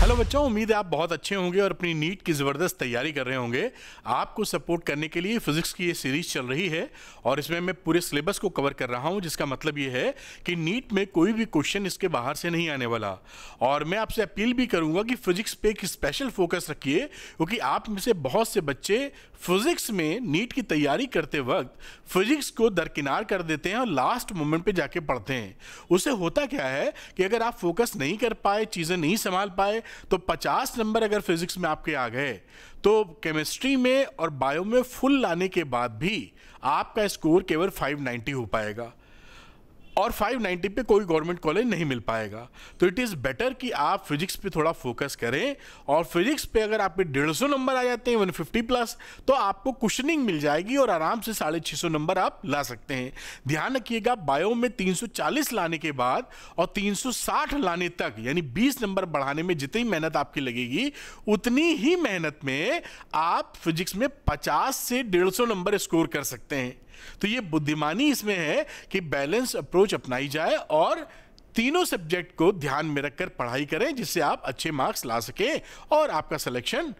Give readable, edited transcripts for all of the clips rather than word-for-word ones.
Hello बच्चों, उम्मीद है आप बहुत अच्छे होंगे और अपनी नीट की ज़बरदस्त तैयारी कर रहे होंगे। आपको सपोर्ट करने के लिए फिजिक्स की ये सीरीज चल रही है और इसमें मैं पूरे सिलेबस को कवर कर रहा हूं, जिसका मतलब ये है कि नीट में कोई भी क्वेश्चन इसके बाहर से नहीं आने वाला। और मैं आपसे अपील भी करूंगा कि फिजिक्स पे एक स्पेशल फोकस रखिए, क्योंकि आप में से बहुत से बच्चे फिजिक्स में नीट की तैयारी करते वक्त फिजिक्स को दरकिनार कर देते हैं और लास्ट मोमेंट पे जाके पढ़ते हैं। उससे होता क्या है कि अगर आप फोकस नहीं कर पाए, चीज़ें नहीं संभाल पाए, तो 50 नंबर अगर फिजिक्स में आपके आ गए तो केमिस्ट्री में और बायो में फुल लाने के बाद भी आपका स्कोर केवल 590 हो पाएगा और 590 पे कोई गवर्नमेंट कॉलेज नहीं मिल पाएगा। तो इट इज़ बेटर कि आप फिजिक्स पे थोड़ा फोकस करें, और फिजिक्स पे अगर आप पे 150 नंबर आ जाते हैं 150 प्लस, तो आपको कुशनिंग मिल जाएगी और आराम से 650 नंबर आप ला सकते हैं। ध्यान रखिएगा, बायो में 340 लाने के बाद और 360 लाने तक, यानी 20 नंबर बढ़ाने में जितनी मेहनत आपकी लगेगी, उतनी ही मेहनत में आप फिजिक्स में 50 से 150 नंबर स्कोर कर सकते हैं। तो ये बुद्धिमानी इसमें है कि बैलेंस अप्रोच अपनाई जाए और तीनों सब्जेक्ट को ध्यान में रखकर पढ़ाई करें, जिससे आप अच्छे मार्क्स ला सकें और आपका सिलेक्शन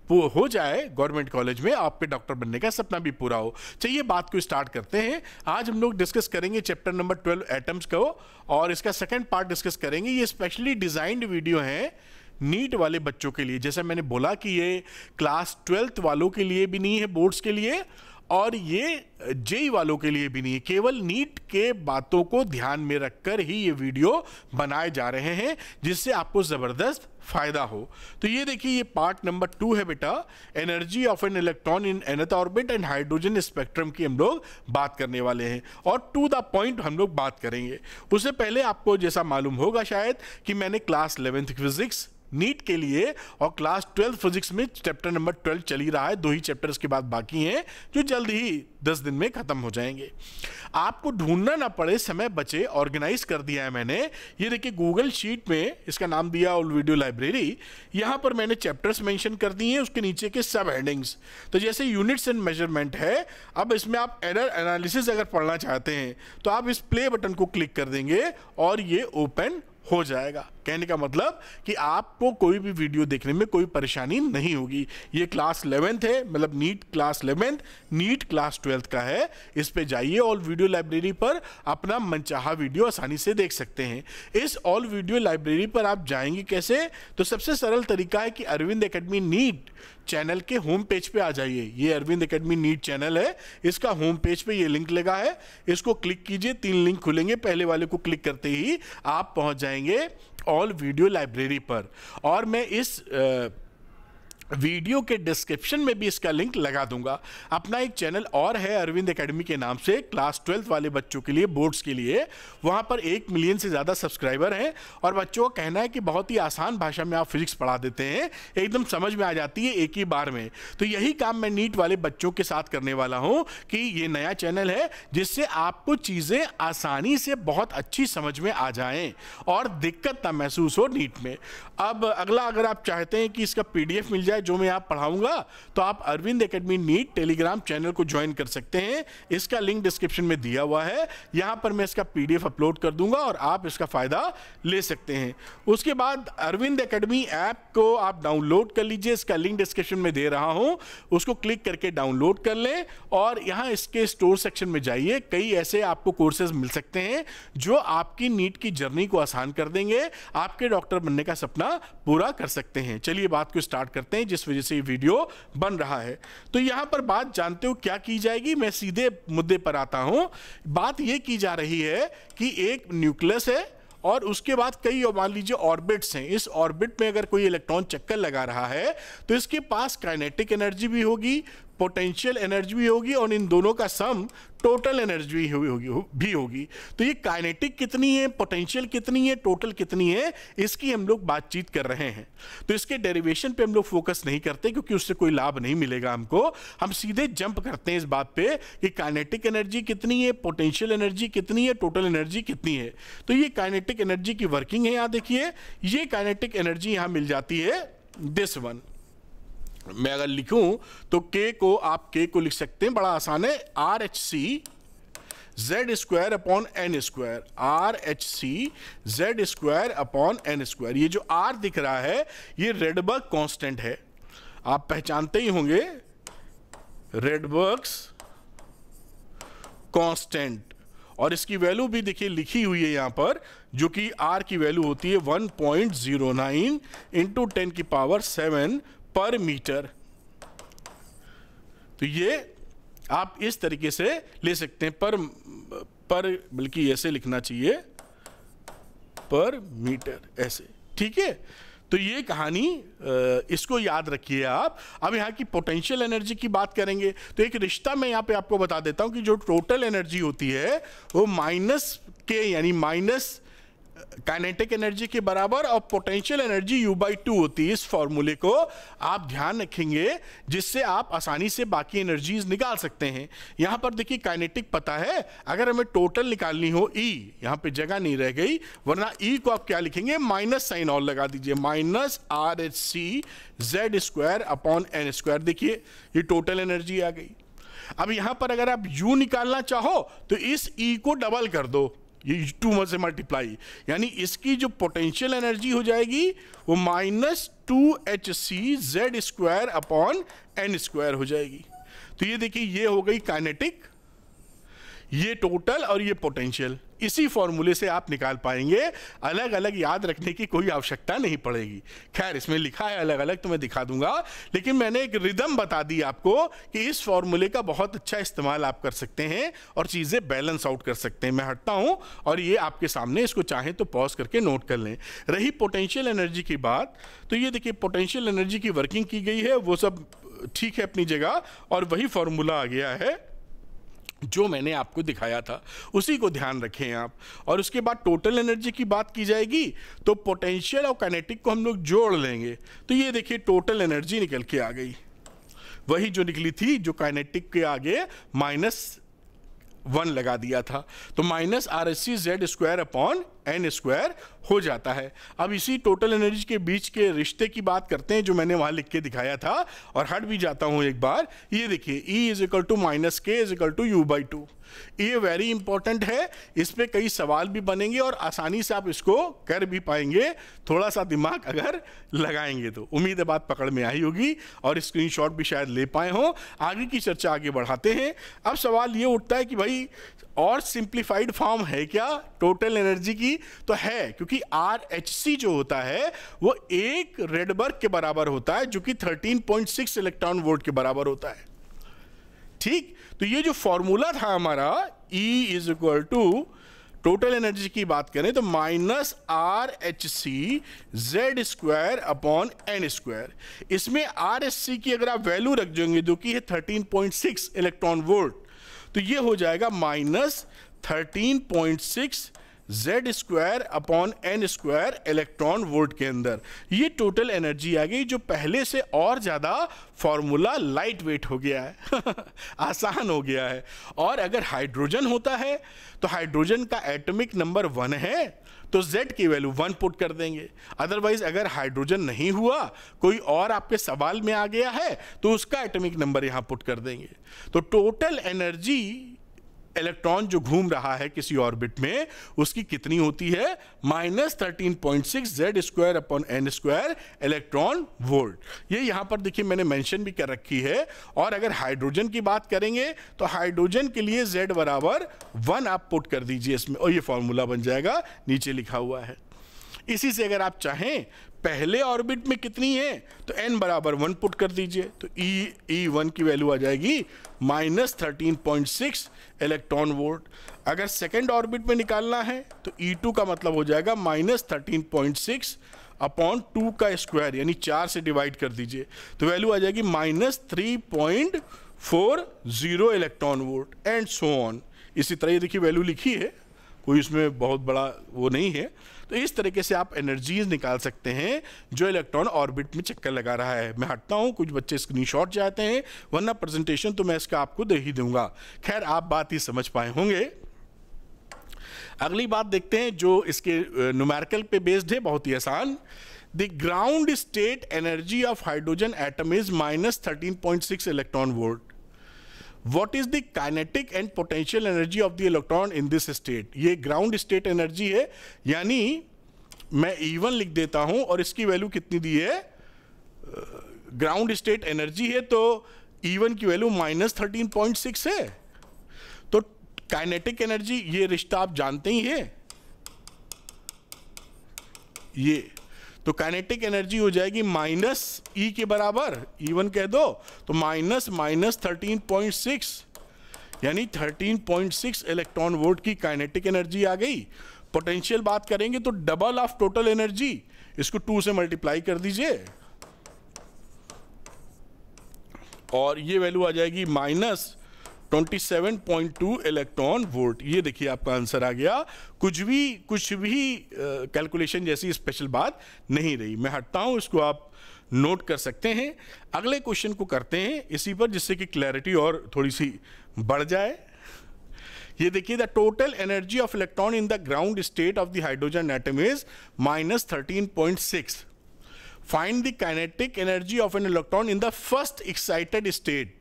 हो जाए गवर्नमेंट कॉलेज में, आपके डॉक्टर बनने का सपना भी पूरा हो। चलिए बात को स्टार्ट करते हैं। आज हम लोग डिस्कस करेंगे चैप्टर नंबर 12 एटम्स को, और इसका सेकंड पार्ट डिस्कस करेंगे। ये स्पेशली डिजाइंड वीडियो है नीट वाले बच्चों के लिए। जैसा मैंने बोला कि ये क्लास 12th वालों के लिए भी नहीं है, बोर्ड्स के लिए, और ये जेई वालों के लिए भी नहीं है। केवल नीट के बातों को ध्यान में रखकर ही ये वीडियो बनाए जा रहे हैं, जिससे आपको ज़बरदस्त फायदा हो। तो ये देखिए, ये पार्ट नंबर 2 है बेटा, energy of an electron in nth orbit and hydrogen spectrum की हम लोग बात करने वाले हैं, और टू द पॉइंट हम लोग बात करेंगे। उससे पहले आपको जैसा मालूम होगा शायद कि मैंने क्लास 11th फिजिक्स नीट के लिए और क्लास 12 फिजिक्स में चैप्टर नंबर 12 चल ही रहा है। 2 ही चैप्टर्स के बाद बाकी हैं, जो जल्द ही 10 दिन में खत्म हो जाएंगे। आपको ढूंढना ना पड़े, समय बचे, ऑर्गेनाइज कर दिया है मैंने। ये देखिए, गूगल शीट में इसका नाम दिया ऑल वीडियो लाइब्रेरी। यहाँ पर मैंने चैप्टर्स मेंशन कर दिए हैं, उसके नीचे के सब हेडिंग्स। तो जैसे यूनिट्स एंड मेजरमेंट है, अब इसमें आप एरर एनालिसिस अगर पढ़ना चाहते हैं तो आप इस प्ले बटन को क्लिक कर देंगे और ये ओपन हो जाएगा। कहने का मतलब कि आपको कोई भी वीडियो देखने में कोई परेशानी नहीं होगी। ये क्लास 11th है, मतलब NEET class 11th, NEET class 12th का है। इस पे जाइए, ऑल वीडियो लाइब्रेरी पर अपना मनचाहा वीडियो आसानी से देख सकते हैं। इस ऑल वीडियो लाइब्रेरी पर आप जाएंगे कैसे? तो सबसे सरल तरीका है कि अरविंद एकेडमी नीट चैनल के होम पेज पे आ जाइए। ये अरविंद एकेडमी नीट चैनल है, इसका होम पेज पे ये लिंक लगा है, इसको क्लिक कीजिए। 3 लिंक खुलेंगे, पहले वाले को क्लिक करते ही आप पहुंच जाएंगे ऑल वीडियो लाइब्रेरी पर, और मैं इस वीडियो के डिस्क्रिप्शन में भी इसका लिंक लगा दूंगा। अपना एक चैनल और है अरविंद एकेडमी के नाम से, क्लास 12th वाले बच्चों के लिए, बोर्ड्स के लिए। वहां पर 1 मिलियन से ज़्यादा सब्सक्राइबर हैं, और बच्चों का कहना है कि बहुत ही आसान भाषा में आप फिजिक्स पढ़ा देते हैं, एकदम समझ में आ जाती है एक ही बार में। तो यही काम मैं नीट वाले बच्चों के साथ करने वाला हूँ कि ये नया चैनल है, जिससे आपको चीज़ें आसानी से बहुत अच्छी समझ में आ जाएँ और दिक्कत ना महसूस हो नीट में। अब अगला, अगर आप चाहते हैं कि इसका PDF मिल जाए जो मैं आप पढ़ाऊंगा, तो आप Arvind academy NEET Telegram channel को ज्वाइन कर सकते हैं। इसका लिंक डिस्क्रिप्शन में दिया हुआ है, यहां पर मैं इसका PDF अपलोड कर दूंगा और आप इसका फायदा ले सकते हैं। उसके बाद अरविंद एकेडमी ऐप को आप डाउनलोड कर लीजिए, इसका लिंक डिस्क्रिप्शन में दे रहा हूं, उसको क्लिक करके डाउनलोड कर लें और यहां इसके स्टोर सेक्शन में जाइए। कई ऐसे आपको कोर्सेज मिल सकते हैं जो आपकी नीट की जर्नी को आसान कर देंगे, आपके डॉक्टर बनने का सपना पूरा कर सकते हैं। चलिए बात को स्टार्ट करते हैं, जिस वजह से ये वीडियो बन रहा है। तो यहां पर बात जानते हो क्या की जाएगी? मैं सीधे मुद्दे पर आता हूं। बात यह की जा रही है कि एक न्यूक्लियस है और उसके बाद कई, मान लीजिए, ऑर्बिट्स हैं। इस ऑर्बिट में अगर कोई इलेक्ट्रॉन चक्कर लगा रहा है तो इसके पास काइनेटिक एनर्जी भी होगी, पोटेंशियल एनर्जी भी होगी, और इन दोनों का सम टोटल एनर्जी भी होगी। तो ये काइनेटिक कितनी है, पोटेंशियल कितनी है, टोटल कितनी है, इसकी हम लोग बातचीत कर रहे हैं। तो इसके डेरिवेशन पे हम लोग फोकस नहीं करते, क्योंकि उससे कोई लाभ नहीं मिलेगा हमको। हम सीधे जंप करते हैं इस बात पे कि काइनेटिक एनर्जी कितनी है, पोटेंशियल एनर्जी कितनी है, टोटल एनर्जी कितनी है। तो ये काइनेटिक एनर्जी की वर्किंग है। यहाँ देखिए, ये काइनेटिक एनर्जी यहाँ मिल जाती है, दिस वन। मैं अगर लिखूं तो K को आप K को लिख सकते हैं, बड़ा आसान है, RHC Z square upon N square, R H C Z square upon N square. ये जो आर दिख रहा है ये रेडबर्ग कांस्टेंट है, आप पहचानते ही होंगे, रेडबर्ग्स कांस्टेंट। और इसकी वैल्यू भी देखिए लिखी हुई है यहां पर, जो कि आर की वैल्यू होती है 1.09 इंटू 10⁷ पर मीटर। तो ये आप इस तरीके से ले सकते हैं, पर बल्कि ऐसे लिखना चाहिए, पर मीटर, ऐसे, ठीक है। तो ये कहानी, इसको याद रखिए आप। अब यहाँ की पोटेंशियल एनर्जी की बात करेंगे तो एक रिश्ता मैं यहाँ पे आपको बता देता हूँ कि जो टोटल एनर्जी होती है वो माइनस के यानी माइनस काइनेटिक एनर्जी के बराबर और पोटेंशियल एनर्जी U/2 होती है। इस फॉर्मूले को आप ध्यान रखेंगे जिससे आप आसानी से बाकी एनर्जीज निकाल सकते हैं। यहां पर देखिए काइनेटिक पता है, अगर हमें टोटल निकालनी हो E, यहां पे जगह नहीं रह गई, वरना E को आप क्या लिखेंगे, माइनस साइन और लगा दीजिए, minus RHC Z square upon N square. देखिए ये टोटल एनर्जी आ गई। अब यहां पर अगर आप U निकालना चाहो तो इस E को डबल कर दो, ये 2 से मल्टीप्लाई, यानी इसकी जो पोटेंशियल एनर्जी हो जाएगी वो -2hc Z square upon N square हो जाएगी। तो ये देखिए ये हो गई काइनेटिक, ये टोटल और ये पोटेंशियल। इसी फॉर्मूले से आप निकाल पाएंगे, अलग अलग याद रखने की कोई आवश्यकता नहीं पड़ेगी। खैर इसमें लिखा है अलग अलग तो मैं दिखा दूंगा, लेकिन मैंने एक रिदम बता दी आपको कि इस फॉर्मूले का बहुत अच्छा इस्तेमाल आप कर सकते हैं और चीज़ें बैलेंस आउट कर सकते हैं। मैं हटता हूं और ये आपके सामने, इसको चाहें तो पॉज करके नोट कर लें। रही पोटेंशियल एनर्जी की बात, तो ये देखिए पोटेंशियल एनर्जी की वर्किंग की गई है, वो सब ठीक है अपनी जगह, और वही फॉर्मूला आ गया है जो मैंने आपको दिखाया था, उसी को ध्यान रखें आप। और उसके बाद टोटल एनर्जी की बात की जाएगी तो पोटेंशियल और काइनेटिक को हम लोग जोड़ लेंगे, तो ये देखिए टोटल एनर्जी निकल के आ गई, वही जो निकली थी जो काइनेटिक के आगे -1 लगा दिया था, तो -RHC Z square upon N square हो जाता है। अब इसी टोटल एनर्जी के बीच के रिश्ते की बात करते हैं जो मैंने वहां लिख के दिखाया था, और हट भी जाता हूं एक बार। ये देखिए E = -K = U/2। ये वेरी इंपॉर्टेंट है, इस पे कई सवाल भी बनेंगे और आसानी से आप इसको कर भी पाएंगे, थोड़ा सा दिमाग अगर लगाएंगे तो। उम्मीद है बात पकड़ में आई होगी और स्क्रीनशॉट भी शायद ले पाए हो। आगे की चर्चा आगे बढ़ाते हैं। अब सवाल ये उठता है कि भाई और सिंप्लीफाइड फॉर्म है क्या टोटल एनर्जी की? तो है, क्योंकि RHC जो होता है वो एक रेडबर्ग के बराबर होता है, जो कि 13.6 इलेक्ट्रॉन वोल्ट के बराबर होता है। ठीक, तो ये जो फॉर्मूला था हमारा E = टोटल एनर्जी की बात करें तो -RHC Z square upon N square. इसमें RHC की अगर आप वैल्यू रख देंगे जो कि है 13.6 इलेक्ट्रॉन वोल्ट, तो ये हो जाएगा -13.6 Z square upon N square electron volt के अंदर। ये टोटल एनर्जी आ गई, जो पहले से और ज्यादा फॉर्मूला लाइट वेट हो गया है आसान हो गया है। और अगर हाइड्रोजन होता है तो हाइड्रोजन का एटॉमिक नंबर 1 है तो Z की वैल्यू 1 पुट कर देंगे। अदरवाइज अगर हाइड्रोजन नहीं हुआ, कोई और आपके सवाल में आ गया है, तो उसका एटॉमिक नंबर यहां पुट कर देंगे। तो टोटल एनर्जी इलेक्ट्रॉन जो घूम रहा है किसी ऑर्बिट में, उसकी कितनी होती है? -13.6 Z square upon N square electron volt. ये यहां पर देखिए मैंने मेंशन भी कर रखी है। और अगर हाइड्रोजन की बात करेंगे तो हाइड्रोजन के लिए Z = 1 आप पुट कर दीजिए इसमें, और ये फॉर्मूला बन जाएगा, नीचे लिखा हुआ है। इसी से अगर आप चाहें पहले ऑर्बिट में कितनी है तो n = 1 पुट कर दीजिए, तो E1 की वैल्यू आ जाएगी -13.6 इलेक्ट्रॉन वोल्ट। अगर सेकेंड ऑर्बिट में निकालना है तो E2 का मतलब हो जाएगा -13.6 अपॉन 2 का स्क्वायर, यानी 4 से डिवाइड कर दीजिए, तो वैल्यू आ जाएगी -3.40 electron volt and so on. इसी तरह ये देखिए वैल्यू लिखी है, कोई इसमें बहुत बड़ा वो नहीं है। तो इस तरीके से आप एनर्जीज निकाल सकते हैं जो इलेक्ट्रॉन ऑर्बिट में चक्कर लगा रहा है। मैं हटता हूं, कुछ बच्चे स्क्रीनशॉट चाहते हैं, वरना प्रेजेंटेशन तो मैं इसका आपको दे ही दूंगा। खैर आप बात ही समझ पाए होंगे। अगली बात देखते हैं जो इसके न्यूमेरिकल पे बेस्ड है, बहुत ही आसान। The ground state energy of hydrogen atom is -13.6 electron volt. What is the kinetic and potential energy of the electron in this state. ये ग्राउंड स्टेट एनर्जी है, यानी मैं E1 लिख देता हूं और इसकी वैल्यू कितनी दी है, ग्राउंड स्टेट एनर्जी है, तो E1 की वैल्यू -13.6 है। तो काइनेटिक एनर्जी, ये रिश्ता आप जानते ही है, ये तो काइनेटिक एनर्जी हो जाएगी -E के बराबर, E1 कह दो, तो -13.6 यानी 13.6 इलेक्ट्रॉन वोल्ट की काइनेटिक एनर्जी आ गई। पोटेंशियल बात करेंगे तो डबल ऑफ टोटल एनर्जी, इसको 2 से मल्टीप्लाई कर दीजिए और ये वैल्यू आ जाएगी -27.2 इलेक्ट्रॉन वोल्ट। ये देखिए आपका आंसर आ गया। कुछ भी कैलकुलेशन जैसी स्पेशल बात नहीं रही। मैं हटता हूं, इसको आप नोट कर सकते हैं। अगले क्वेश्चन को करते हैं इसी पर, जिससे कि क्लैरिटी और थोड़ी सी बढ़ जाए। ये देखिए, the total energy of electron in the ground state of the hydrogen atom is -13.6। Find the kinetic energy of an electron in the first excited state.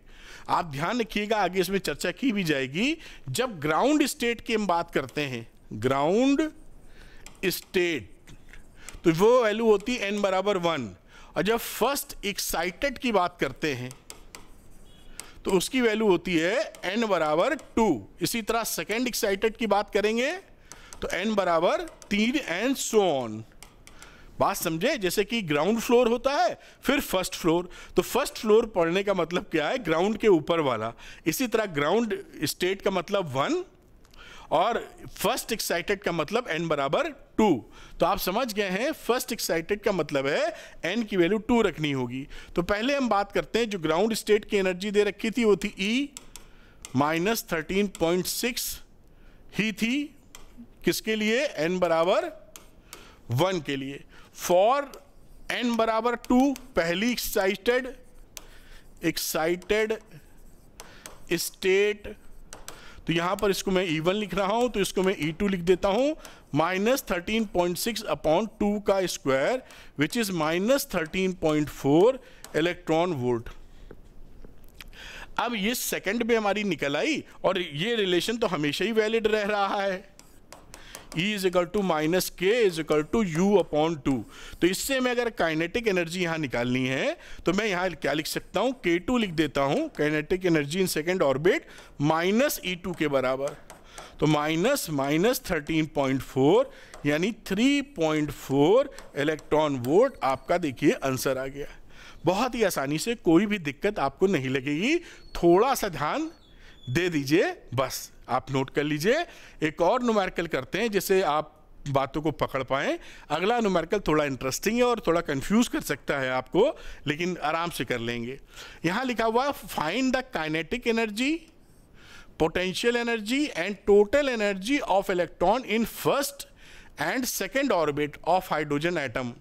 आप ध्यान रखिएगा, आगे इसमें चर्चा की भी जाएगी। जब ग्राउंड स्टेट की हम बात करते हैं, ग्राउंड स्टेट, तो वो वैल्यू होती है n बराबर 1, और जब फर्स्ट एक्साइटेड की बात करते हैं तो उसकी वैल्यू होती है n बराबर 2। इसी तरह सेकेंड एक्साइटेड की बात करेंगे तो n बराबर 3 एंड सो ऑन। बात समझे, जैसे कि ग्राउंड फ्लोर होता है, फिर फर्स्ट फ्लोर, तो फर्स्ट फ्लोर पढ़ने का मतलब क्या है, ग्राउंड के ऊपर वाला। इसी तरह ग्राउंड स्टेट का मतलब 1 और फर्स्ट एक्साइटेड का मतलब n बराबर 2। तो आप समझ गए हैं, फर्स्ट एक्साइटेड का मतलब है n की वैल्यू 2 रखनी होगी। तो पहले हम बात करते हैं, जो ग्राउंड स्टेट की एनर्जी दे रखी थी वो थी E -13.6 ही थी, किसके लिए, n बराबर 1 के लिए। फॉर n बराबर 2, पहली एक्साइटेड स्टेट, तो यहां पर इसको मैं E1 लिख रहा हूं, तो इसको मैं E2 लिख देता हूं, -13.6 अपॉन 2 का square, which is -13.4 electron volt. अब ये सेकंड में हमारी निकल आई, और ये रिलेशन तो हमेशा ही वैलिड रह रहा है, E is equal to -K is equal to U upon 2। तो इससे मैं अगर काइनेटिक एनर्जी यहाँ निकालनी है तो मैं यहाँ क्या लिख सकता हूँ, K2 लिख देता हूँ, kinetic energy in second orbit, -E2 के बराबर। तो -13.4 यानी 3.4 इलेक्ट्रॉन वोल्ट आपका देखिए आंसर आ गया। बहुत ही आसानी से, कोई भी दिक्कत आपको नहीं लगेगी। थोड़ा सा ध्यान दे दीजिए, बस आप नोट कर लीजिए। एक और न्यूमेरिकल करते हैं जिससे आप बातों को पकड़ पाएं। अगला न्यूमेरिकल थोड़ा इंटरेस्टिंग है और थोड़ा कंफ्यूज कर सकता है आपको, लेकिन आराम से कर लेंगे। यहां लिखा हुआ है, find the kinetic energy, potential energy and total energy of electron in first and second orbit of hydrogen atom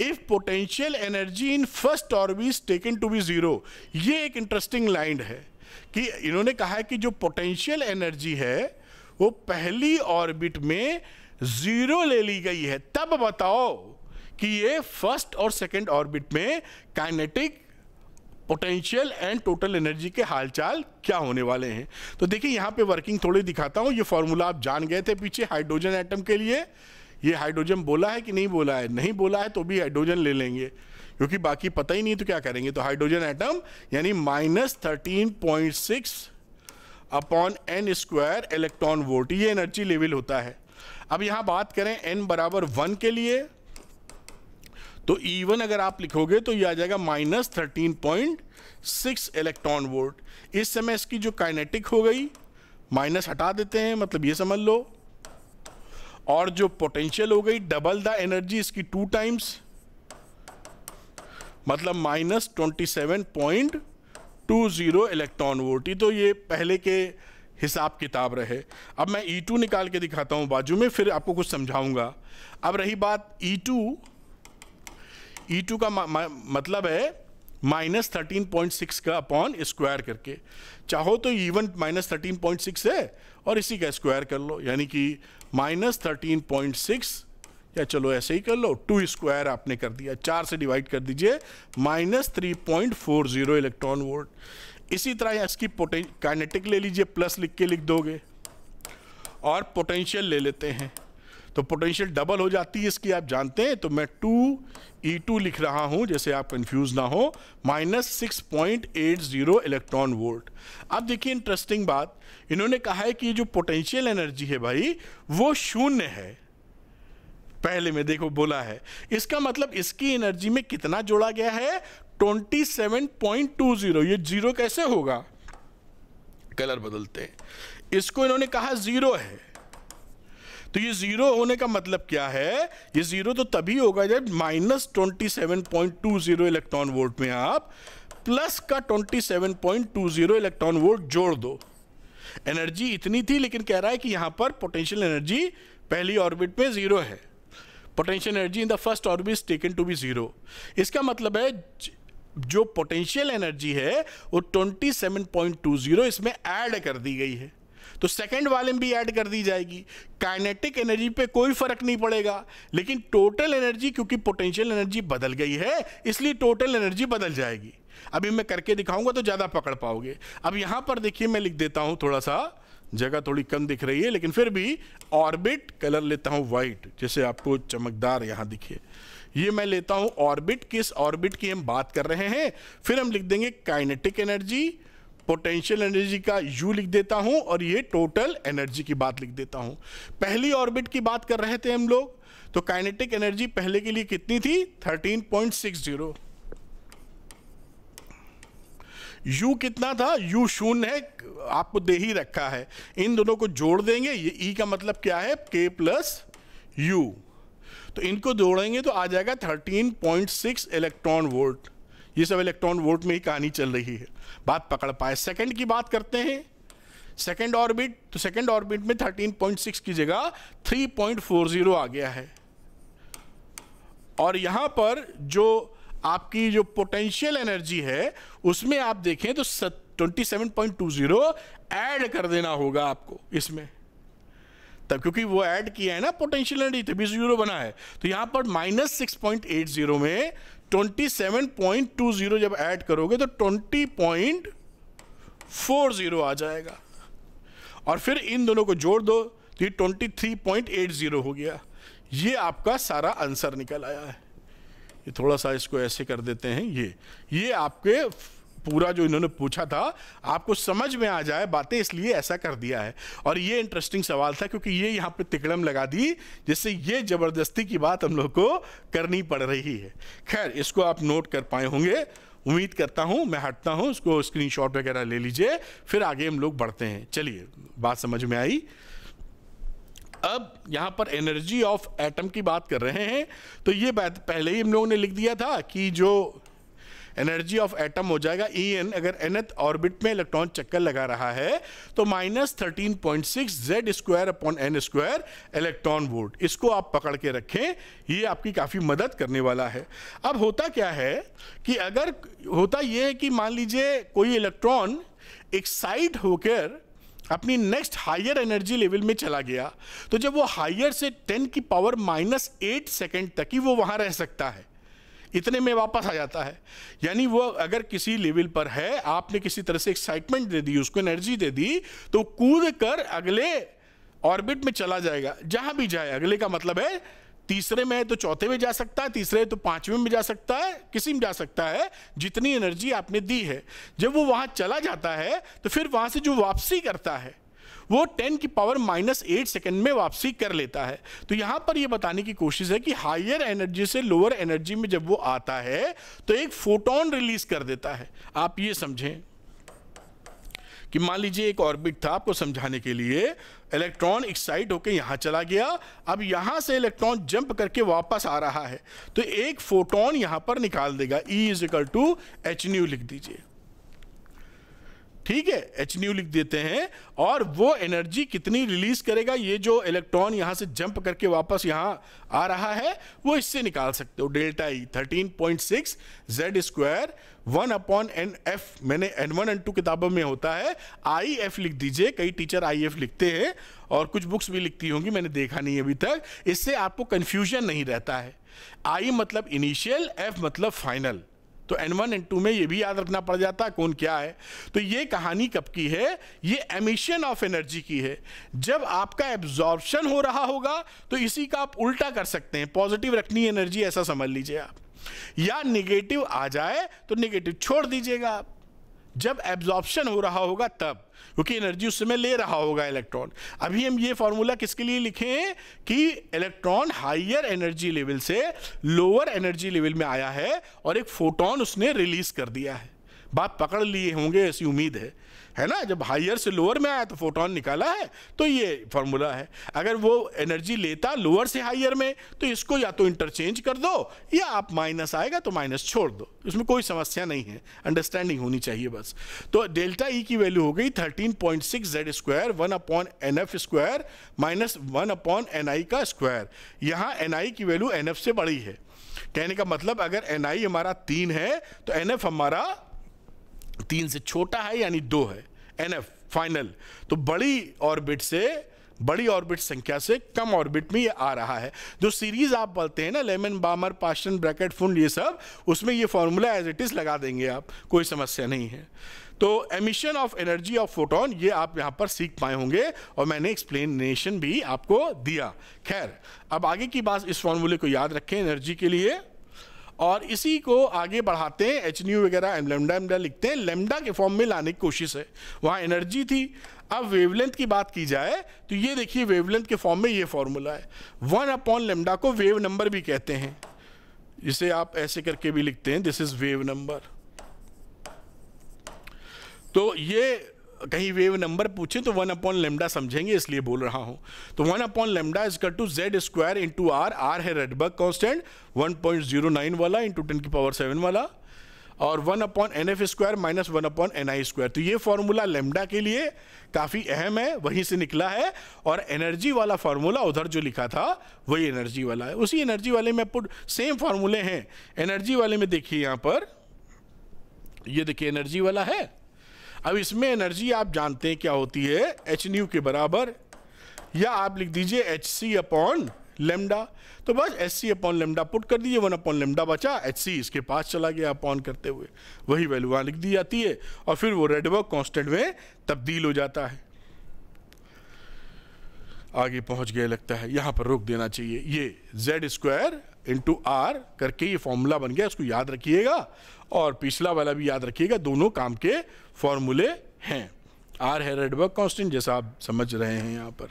if potential energy in first orbit is taken to be 0। ये एक इंटरेस्टिंग लाइन है कि इन्होंने कहा है कि जो potential energy है वो पहली ऑर्बिट में 0 ले ली गई है, तब बताओ कि ये फर्स्ट और सेकंड ऑर्बिट में kinetic, potential and total energy के हालचाल क्या होने वाले हैं। तो देखिए यहाँ पे वर्किंग थोड़ी दिखाता हूँ। ये फॉर्मूला आप जान गए थे पीछे हाइड्रोजन एटम के लिए। ये हाइड्रोजन बोला है कि नहीं बोला है, नहीं बोला है तो भी हाइड्रोजन ले लेंगे, क्योंकि बाकी पता ही नहीं तो क्या करेंगे। तो हाइड्रोजन एटम यानी -13.6 upon n square electron volt, ये एनर्जी लेवल होता है। अब यहां बात करें n बराबर 1 के लिए, तो E1 अगर आप लिखोगे तो ये आ जाएगा -13.6 इलेक्ट्रॉन वोल्ट। इस समय इसकी जो काइनेटिक हो गई, माइनस हटा देते हैं, मतलब ये समझ लो, और जो पोटेंशियल हो गई डबल द एनर्जी इसकी 2 टाइम्स, मतलब -27.20 इलेक्ट्रॉन वोल्ट। तो ये पहले के हिसाब किताब रहे। अब मैं E2 निकाल के दिखाता हूं बाजू में, फिर आपको कुछ समझाऊंगा। अब रही बात E2 का मतलब है -13.6 का अपॉन स्क्वायर करके। चाहो तो E1 -13.6 है और इसी का स्क्वायर कर लो, यानी कि -13.6, या चलो ऐसे ही कर लो, 2 स्क्वायर आपने कर दिया, 4 से डिवाइड कर दीजिए, -3.40 इलेक्ट्रॉन वोल्ट। इसी तरह इसकी काइनेटिक ले लीजिए, प्लस लिख के लिख दोगे, और पोटेंशियल ले लेते हैं तो पोटेंशियल डबल हो जाती है इसकी, आप जानते हैं। तो मैं 2E2 लिख रहा हूं, जैसे आप कंफ्यूज ना हो, -6.80 इलेक्ट्रॉन वोल्ट। अब देखिए इंटरेस्टिंग बात, इन्होंने कहा है कि जो पोटेंशियल एनर्जी है भाई वो शून्य है, पहले में देखो बोला है। इसका मतलब इसकी एनर्जी में कितना जोड़ा गया है? 27.20। ये जीरो कैसे होगा? कलर बदलते हैं, इसको इन्होंने कहा जीरो है, तो ये जीरो होने का मतलब क्या है? ये जीरो तो तभी होगा जब -27.20 इलेक्ट्रॉन वोल्ट में आप प्लस का 27.20 इलेक्ट्रॉन वोल्ट जोड़ दो। एनर्जी इतनी थी, लेकिन कह रहा है कि यहां पर पोटेंशियल एनर्जी पहली ऑर्बिट में जीरो है। Potential energy in the first orbit is taken to be zero. इसका मतलब है जो पोटेंशियल एनर्जी है वो 27.20 इसमें ऐड कर दी गई है, तो सेकंड वाले में भी ऐड कर दी जाएगी। काइनेटिक एनर्जी पे कोई फर्क नहीं पड़ेगा, लेकिन टोटल एनर्जी, क्योंकि पोटेंशियल एनर्जी बदल गई है इसलिए टोटल एनर्जी बदल जाएगी। अभी मैं करके दिखाऊंगा तो ज़्यादा पकड़ पाओगे। अब यहाँ पर देखिए मैं लिख देता हूँ, थोड़ा सा जगह थोड़ी कम दिख रही है लेकिन फिर भी ऑर्बिट कलर लेता हूँ वाइट, जैसे आपको चमकदार यहाँ दिखे। ये मैं लेता हूँ ऑर्बिट, किस ऑर्बिट की हम बात कर रहे हैं, फिर हम लिख देंगे काइनेटिक एनर्जी, पोटेंशियल एनर्जी का U लिख देता हूं, और ये टोटल एनर्जी की बात लिख देता हूं। पहली ऑर्बिट की बात कर रहे थे हम लोग, तो काइनेटिक एनर्जी पहले के लिए कितनी थी? 13.60। U कितना था? U शून्य है, आपको दे ही रखा है। इन दोनों को जोड़ देंगे, ये E का मतलब क्या है? K प्लस U, तो इनको जोड़ेंगे तो आ जाएगा 13.6 इलेक्ट्रॉन वोल्ट। ये सब इलेक्ट्रॉन वोल्ट में ही कहानी चल रही है, बात पकड़ पाए। सेकंड की बात करते हैं, सेकंड ऑर्बिट, तो सेकंड ऑर्बिट में 13.6 की जगह 3.40 आ गया है, और यहां पर जो आपकी जो पोटेंशियल एनर्जी है उसमें आप देखें तो 27.20 ऐड कर देना होगा आपको इसमें, तब क्योंकि वो ऐड किया है ना पोटेंशियल एनर्जी, तभी जीरो बना है। तो यहां पर -6.80 में 27.20 जब ऐड करोगे तो 20.40 आ जाएगा, और फिर इन दोनों को जोड़ दो तो ये 23.80 हो गया। ये आपका सारा आंसर निकल आया है। ये थोड़ा सा इसको ऐसे कर देते हैं, ये आपके पूरा जो इन्होंने पूछा था आपको समझ में आ जाए बातें, इसलिए ऐसा कर दिया है। और ये इंटरेस्टिंग सवाल था क्योंकि ये यहाँ पे तिकड़म लगा दी, जिससे ये जबरदस्ती की बात हम लोग को करनी पड़ रही है। खैर, इसको आप नोट कर पाए होंगे, उम्मीद करता हूँ। मैं हटता हूँ, इसको स्क्रीनशॉट वगैरह ले लीजिए, फिर आगे हम लोग बढ़ते हैं। चलिए, बात समझ में आई। अब यहाँ पर एनर्जी ऑफ एटम की बात कर रहे हैं, तो ये बात पहले ही हम लोगों ने लिख दिया था कि जो एनर्जी ऑफ एटम हो जाएगा En, अगर nth ऑर्बिट में इलेक्ट्रॉन चक्कर लगा रहा है तो -13.6 Z² इलेक्ट्रॉन वोल्ट। इसको आप पकड़ के रखें, ये आपकी काफ़ी मदद करने वाला है। अब होता क्या है कि अगर होता ये है कि मान लीजिए कोई इलेक्ट्रॉन एक्साइट होकर अपनी नेक्स्ट हायर एनर्जी लेवल में चला गया, तो जब वो हायर से 10⁻⁸ सेकेंड तक ही वो वहाँ रह सकता है, इतने में वापस आ जाता है। यानी वो अगर किसी लेवल पर है, आपने किसी तरह से एक्साइटमेंट दे दी, उसको एनर्जी दे दी, तो कूद कर अगले ऑर्बिट में चला जाएगा, जहां भी जाए। अगले का मतलब है तीसरे में है तो चौथे में जा सकता है, तीसरे है तो पांचवें में जा सकता है, किसी में जा सकता है, जितनी एनर्जी आपने दी है। जब वो वहां चला जाता है तो फिर वहां से जो वापसी करता है वो 10⁻⁸ सेकेंड में वापसी कर लेता है। तो यहां पर ये बताने की कोशिश है कि हायर एनर्जी से लोअर एनर्जी में जब वो आता है तो एक फोटोन रिलीज कर देता है। आप ये समझें कि मान लीजिए एक ऑर्बिट था, आपको समझाने के लिए, इलेक्ट्रॉन एक्साइट होकर यहां चला गया, अब यहां से इलेक्ट्रॉन जंप करके वापस आ रहा है, तो एक फोटोन यहां पर निकाल देगा। E = hν लिख दीजिए, ठीक है, hν लिख देते हैं। और वो एनर्जी कितनी रिलीज करेगा, ये जो इलेक्ट्रॉन यहां से जंप करके वापस यहां आ रहा है, वो इससे निकाल सकते हो। ΔE 13.6 Z² 1/NF, मैंने N1 N2 किताबों में होता है, IF लिख दीजिए। कई टीचर IF लिखते हैं और कुछ बुक्स भी लिखती होंगी, मैंने देखा नहीं अभी तक। इससे आपको कंफ्यूजन नहीं रहता है। I मतलब इनिशियल, F मतलब फाइनल, तो N1 N2 में ये भी याद रखना पड़ जाता है कौन क्या है। तो ये कहानी कब की है, ये एमिशन ऑफ एनर्जी की है। जब आपका एब्जॉर्प्शन हो रहा होगा तो इसी का आप उल्टा कर सकते हैं, पॉजिटिव रखनी एनर्जी ऐसा समझ लीजिए आप, या नेगेटिव आ जाए तो नेगेटिव छोड़ दीजिएगा आप। जब एब्जॉर्प्शन हो रहा होगा तब, क्योंकि एनर्जी उस समय ले रहा होगा इलेक्ट्रॉन। अभी हम ये फॉर्मूला किसके लिए लिखे हैं कि इलेक्ट्रॉन हायर एनर्जी लेवल से लोअर एनर्जी लेवल में आया है और एक फोटोन उसने रिलीज कर दिया है। बात पकड़ लिए होंगे ऐसी उम्मीद है ना। जब हायर से लोअर में आया तो फोटोन निकाला है, तो ये फॉर्मूला है। अगर वो एनर्जी लेता लोअर से हायर में तो इसको या तो इंटरचेंज कर दो या आप माइनस आएगा तो माइनस छोड़ दो, इसमें कोई समस्या नहीं है, अंडरस्टैंडिंग होनी चाहिए बस। तो डेल्टा ई की वैल्यू हो गई 13.6 Z square 1/NF square minus 1/NI का स्क्वायर। यहाँ NI की वैल्यू NF से बड़ी है। कहने का मतलब अगर NI हमारा 3 है तो NF हमारा 3 से छोटा है यानी 2 है, NF फाइनल। तो बड़ी ऑर्बिट संख्या से कम ऑर्बिट में ये आ रहा है। जो सीरीज आप बोलते हैं ना, लेमन बामर पास्टन ब्रैकेट फुंड, ये सब उसमें ये फॉर्मूला एज इट इज लगा देंगे आप, कोई समस्या नहीं है। तो emission of energy of photon ये आप यहाँ पर सीख पाए होंगे और मैंने एक्सप्लेनेशन भी आपको दिया। खैर, अब आगे की बात, इस फॉर्मूले को याद रखें एनर्जी के लिए और इसी को आगे बढ़ाते हैं। एच न्यू वगैरह लैम्डा लिखते हैं, लैम्डा के फॉर्म में लाने की कोशिश है। वहाँ एनर्जी थी, अब वेवलेंथ की बात की जाए तो ये देखिए वेवलेंथ के फॉर्म में ये फॉर्मूला है। 1/λ को वेव नंबर भी कहते हैं, जिसे आप ऐसे करके भी लिखते हैं, दिस इज वेव नंबर। तो ये कहीं वेव नंबर पूछे तो 1/λ समझेंगे, इसलिए बोल रहा हूं। तो 1/λ is equal to Z square into R है रेडबर्ग कांस्टेंट 1.09 वाला इंटू 10⁻⁷ वाला, और 1/NF square minus 1/NI square. तो ये फॉर्मूला लैम्डा के लिए काफ़ी अहम है, वहीं से निकला है। और एनर्जी वाला फॉर्मूला उधर जो लिखा था वही एनर्जी वाला है। उसी एनर्जी वाले में पुट सेम फॉर्मूले हैं। एनर्जी वाले में देखिए यहाँ पर, ये देखिए एनर्जी वाला है। अब इसमें एनर्जी आप जानते हैं क्या होती है, एच न्यू के बराबर, या आप लिख दीजिए HC/λ। तो बस HC/λ पुट कर दीजिए, 1/λ बचा, HC इसके पास चला गया अपॉन करते हुए, वही वैल्यू वहाँ लिख दी जाती है और फिर वो रेडबर्ग कांस्टेंट में तब्दील हो जाता है। आगे पहुंच गए लगता है, यहाँ पर रोक देना चाहिए। ये Z स्क्वायर इंटू R करके ये फॉर्मूला बन गया, उसको याद रखिएगा और पिछला वाला भी याद रखिएगा, दोनों काम के फॉर्मूले हैं। R है रेडबर्ग कांस्टेंट, जैसा आप समझ रहे हैं यहाँ पर।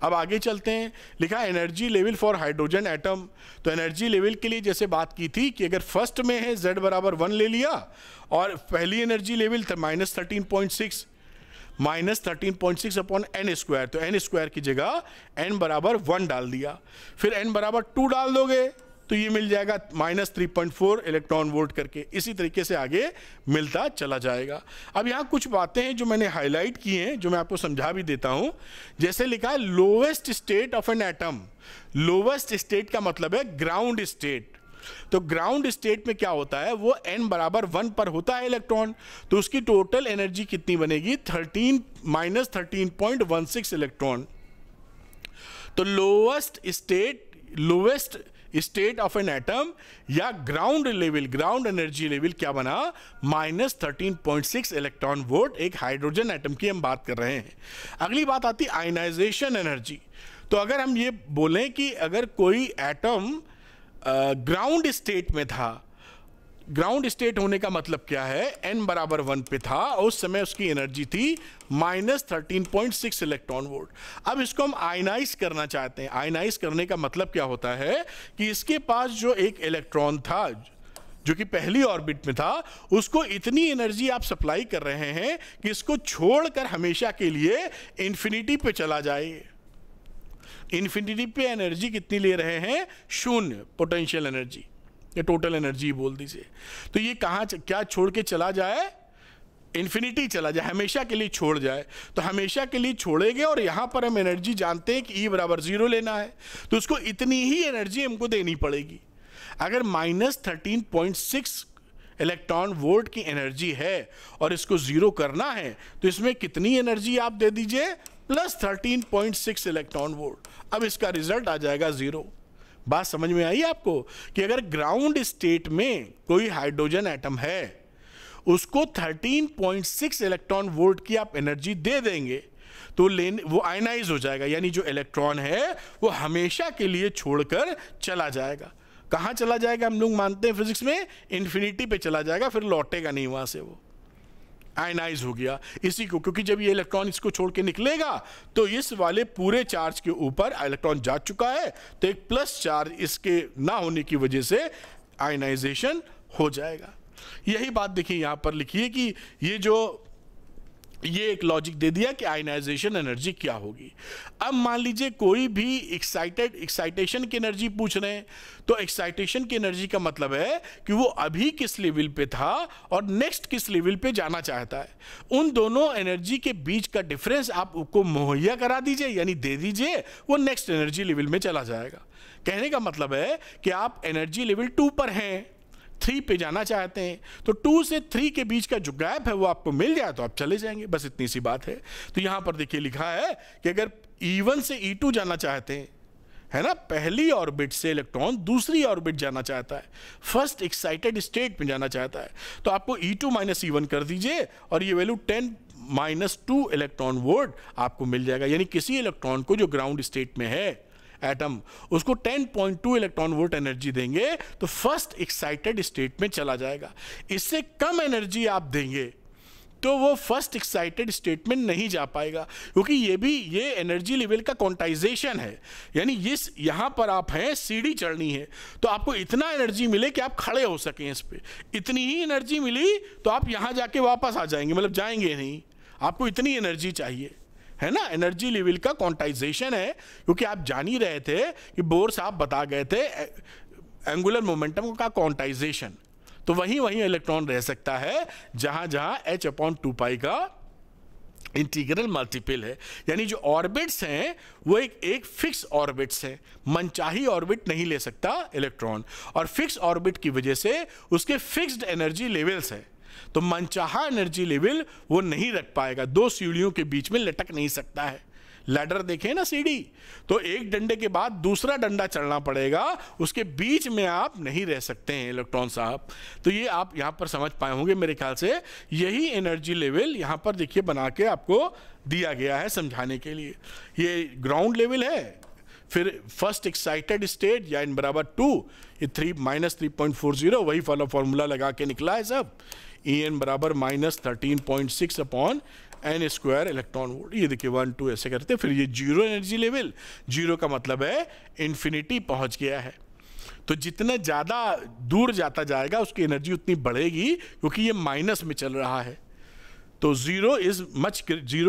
अब आगे चलते हैं, लिखा है energy level for hydrogen atom. तो एनर्जी लेवल के लिए जैसे बात की थी कि अगर फर्स्ट में है Z बराबर 1 ले लिया और पहली एनर्जी लेवल था -13.6 -13.6/n स्क्वायर, तो n स्क्वायर की जगह n बराबर 1 डाल दिया। फिर n बराबर 2 डाल दोगे तो ये मिल जाएगा -3.4 इलेक्ट्रॉन वोल्ट करके। इसी तरीके से आगे मिलता चला जाएगा। अब यहाँ कुछ बातें हैं जो मैंने हाईलाइट की हैं, जो मैं आपको समझा भी देता हूँ। जैसे लिखा है lowest state of an atom. Lowest state का मतलब है ग्राउंड स्टेट। तो ग्राउंड स्टेट में क्या होता है, वो n बराबर 1 पर होता है इलेक्ट्रॉन, तो उसकी टोटल एनर्जी कितनी बनेगी, 13-13.16 इलेक्ट्रॉन। तो lowest state of an atom या ग्राउंड एनर्जी लेवल क्या बना, -13.6 इलेक्ट्रॉन वोल्ट। एक हाइड्रोजन एटम की हम बात कर रहे हैं। अगली बात आती है आयनाइजेशन एनर्जी। तो अगर हम ये बोलें कि अगर कोई एटम ग्राउंड स्टेट में था, ग्राउंड स्टेट होने का मतलब क्या है, n बराबर 1 पे था और उस समय उसकी एनर्जी थी -13.6 इलेक्ट्रॉन वोल्ट। अब इसको हम आयनाइज करना चाहते हैं। आयनाइज करने का मतलब क्या होता है कि इसके पास जो एक इलेक्ट्रॉन था जो कि पहली ऑर्बिट में था, उसको इतनी एनर्जी आप सप्लाई कर रहे हैं कि इसको छोड़कर हमेशा के लिए इंफिनिटी पे चला जाए। इंफिनिटी पे एनर्जी कितनी ले रहे हैं, 0 पोटेंशियल एनर्जी या टोटल एनर्जी बोल दीजिए। तो ये कहाँ क्या छोड़ के चला जाए, इंफिनिटी चला जाए, हमेशा के लिए छोड़ जाए। तो हमेशा के लिए छोड़ेंगे और यहाँ पर हम एनर्जी जानते हैं कि E बराबर 0 लेना है, तो उसको इतनी ही एनर्जी हमको देनी पड़ेगी। अगर -13.6 इलेक्ट्रॉन वोल्ट की एनर्जी है और इसको 0 करना है तो इसमें कितनी एनर्जी आप दे दीजिए, +13.6 इलेक्ट्रॉन वोल्ट। अब इसका रिजल्ट आ जाएगा 0। बात समझ में आई आपको कि अगर ग्राउंड स्टेट में कोई हाइड्रोजन एटम है, उसको 13.6 इलेक्ट्रॉन वोल्ट की आप एनर्जी दे देंगे तो वो आयनाइज हो जाएगा, यानी जो इलेक्ट्रॉन है वो हमेशा के लिए छोड़कर चला जाएगा। कहाँ चला जाएगा? हम लोग मानते हैं फिजिक्स में इन्फिनिटी पे चला जाएगा, फिर लौटेगा नहीं वहां से, वो आयनाइज हो गया इसी को, क्योंकि जब ये इलेक्ट्रॉन इसको छोड़ के निकलेगा तो इस वाले पूरे चार्ज के ऊपर इलेक्ट्रॉन जा चुका है, तो एक प्लस चार्ज इसके ना होने की वजह से आयनाइजेशन हो जाएगा। यही बात देखिए यहां पर लिखी है कि ये एक लॉजिक दे दिया कि आयनाइजेशन एनर्जी क्या होगी। अब मान लीजिए कोई भी एक्साइटेशन की एनर्जी पूछ रहे हैं, तो एक्साइटेशन की एनर्जी का मतलब है कि वो अभी किस लेवल पे था और नेक्स्ट किस लेवल पे जाना चाहता है। उन दोनों एनर्जी के बीच का डिफरेंस आप उसको मुहैया करा दीजिए, यानी दे दीजिए, वो नेक्स्ट एनर्जी लेवल में चला जाएगा। कहने का मतलब है कि आप एनर्जी लेवल 2 पर हैं, 3 पे जाना चाहते हैं, तो 2 से 3 के बीच का जो गैप है वो आपको मिल जाए तो आप चले जाएंगे, बस इतनी सी बात है। तो यहां पर देखिए लिखा है कि अगर E1 से E2 जाना चाहते हैं, है ना, पहली ऑर्बिट से इलेक्ट्रॉन दूसरी ऑर्बिट जाना चाहता है, फर्स्ट एक्साइटेड स्टेट में जाना चाहता है, तो आपको E2 माइनस E1 कर दीजिए और ये वैल्यू 10-2 इलेक्ट्रॉन वोल्ट आपको मिल जाएगा। यानी किसी इलेक्ट्रॉन को जो ग्राउंड स्टेट में है एटम, उसको 10.2 इलेक्ट्रॉन वोल्ट एनर्जी देंगे तो फर्स्ट एक्साइटेड स्टेट में चला जाएगा। इससे कम एनर्जी आप देंगे तो वो फर्स्ट एक्साइटेड स्टेट में नहीं जा पाएगा, क्योंकि ये एनर्जी लेवल का क्वांटाइजेशन है। यानी यहां पर आप हैं, सीढ़ी चढ़नी है, तो आपको इतना एनर्जी मिले कि आप खड़े हो सकें इस पे। इतनी ही एनर्जी मिली तो आप यहां जाके वापस आ जाएंगे, मतलब जाएंगे नहीं, आपको इतनी एनर्जी चाहिए, है ना। एनर्जी लेवल का क्वांटाइजेशन है, क्योंकि आप जान ही रहे थे कि बोर साहब बता गए थे एंगुलर मोमेंटम का क्वांटाइजेशन, तो वहीं इलेक्ट्रॉन रह सकता है जहां h/2π का इंटीग्रल मल्टीपल है। यानी जो ऑर्बिट्स हैं वो एक फिक्स ऑर्बिट्स है, मनचाही ऑर्बिट नहीं ले सकता इलेक्ट्रॉन, और फिक्स ऑर्बिट की वजह से उसके फिक्स्ड एनर्जी लेवल्स है, तो मनचाहा एनर्जी लेवल वो नहीं रख पाएगा, 2 सीढ़ियों के बीच में लटक नहीं सकता है। लैडर देखें ना सीढ़ी, तो एक डंडे के बाद दूसरा डंडा चढ़ना पड़ेगा, उसके बीच में आप नहीं रह सकते हैं इलेक्ट्रॉन साहब। तो ये आप यहां पर समझ पाए होंगे मेरे ख्याल से। यही एनर्जी लेवल यहां पर देखिए बना के आपको दिया गया है समझाने के लिए। ये ग्राउंड लेवल है, फिर फर्स्ट एक्साइटेड स्टेट या n बराबर 2, ये 3-3.40 वही वाला फॉर्मूला लगा के निकला है सब। En बराबर -13.6 upon n square electron volt. ये देखिए 1 2 ऐसे करते, फिर ये 0 एनर्जी लेवल, 0 का मतलब है इन्फिनिटी पहुंच गया है। तो जितना ज़्यादा दूर जाता जाएगा उसकी एनर्जी उतनी बढ़ेगी, क्योंकि ये माइनस में चल रहा है। तो 0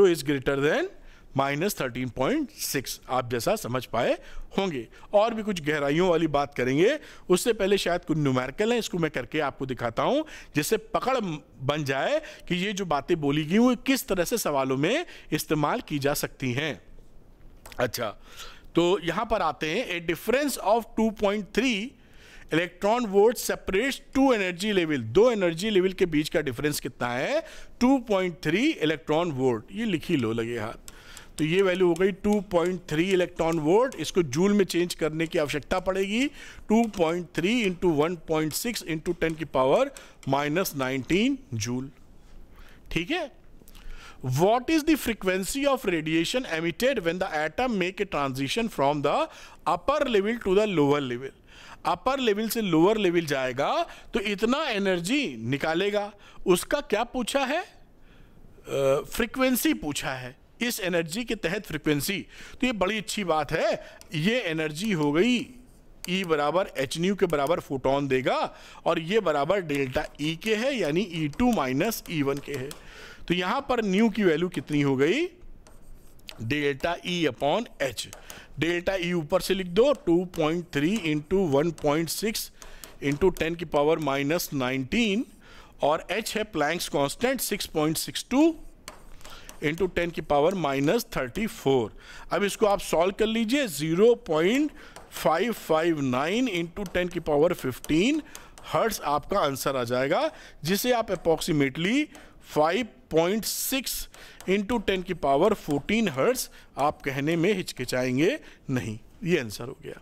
इज ग्रेटर देन -13.6, आप जैसा समझ पाए होंगे। और भी कुछ गहराइयों वाली बात करेंगे, उससे पहले शायद कुछ न्यूमेरिकल है, इसको मैं करके आपको दिखाता हूं, जिससे पकड़ बन जाए कि ये जो बातें बोली गई वो किस तरह से सवालों में इस्तेमाल की जा सकती हैं। अच्छा, तो यहां पर आते हैं। A difference of 2.3 electron volt separates 2 energy level. 2 energy level के बीच का डिफरेंस कितना है? 2.3 इलेक्ट्रॉन वोल्ट। ये लिखी लो लगे हाथ। तो ये वैल्यू हो गई 2.3 इलेक्ट्रॉन वोल्ट। इसको जूल में चेंज करने की आवश्यकता पड़ेगी। 2.3 इंटू 1.6 इंटू 10 की पावर -19 जूल। ठीक है। What is the frequency of radiation emitted when the atom make a transition from the upper level to the lower level? Upper level से लोअर लेवल जाएगा तो इतना एनर्जी निकालेगा। उसका क्या पूछा है? फ्रीक्वेंसी पूछा है, इस एनर्जी के तहत फ्रीक्वेंसी। तो ये बड़ी अच्छी बात है। ये एनर्जी हो गई E बराबर एच न्यू के बराबर फोटोन देगा, और ये बराबर डेल्टा E के है, यानी E2 माइनस E1 के है। तो यहां पर न्यू की वैल्यू कितनी हो गई? Delta E upon H. Delta E ऊपर से लिख दो, 2.3 इंटू 1.6 इंटू 10 की पावर -19, और h है प्लैंक्स कांस्टेंट 6.62 इंटू 10 की पावर -34। अब इसको आप सॉल्व कर लीजिए। 0.559 इंटू 10 की पावर 15 हर्ट्ज आपका आंसर आ जाएगा, जिसे आप अप्रॉक्सीमेटली 5.6 इंटू 10 की पावर 14 हर्ट्ज आप कहने में हिचकिचाएंगे नहीं। ये आंसर हो गया।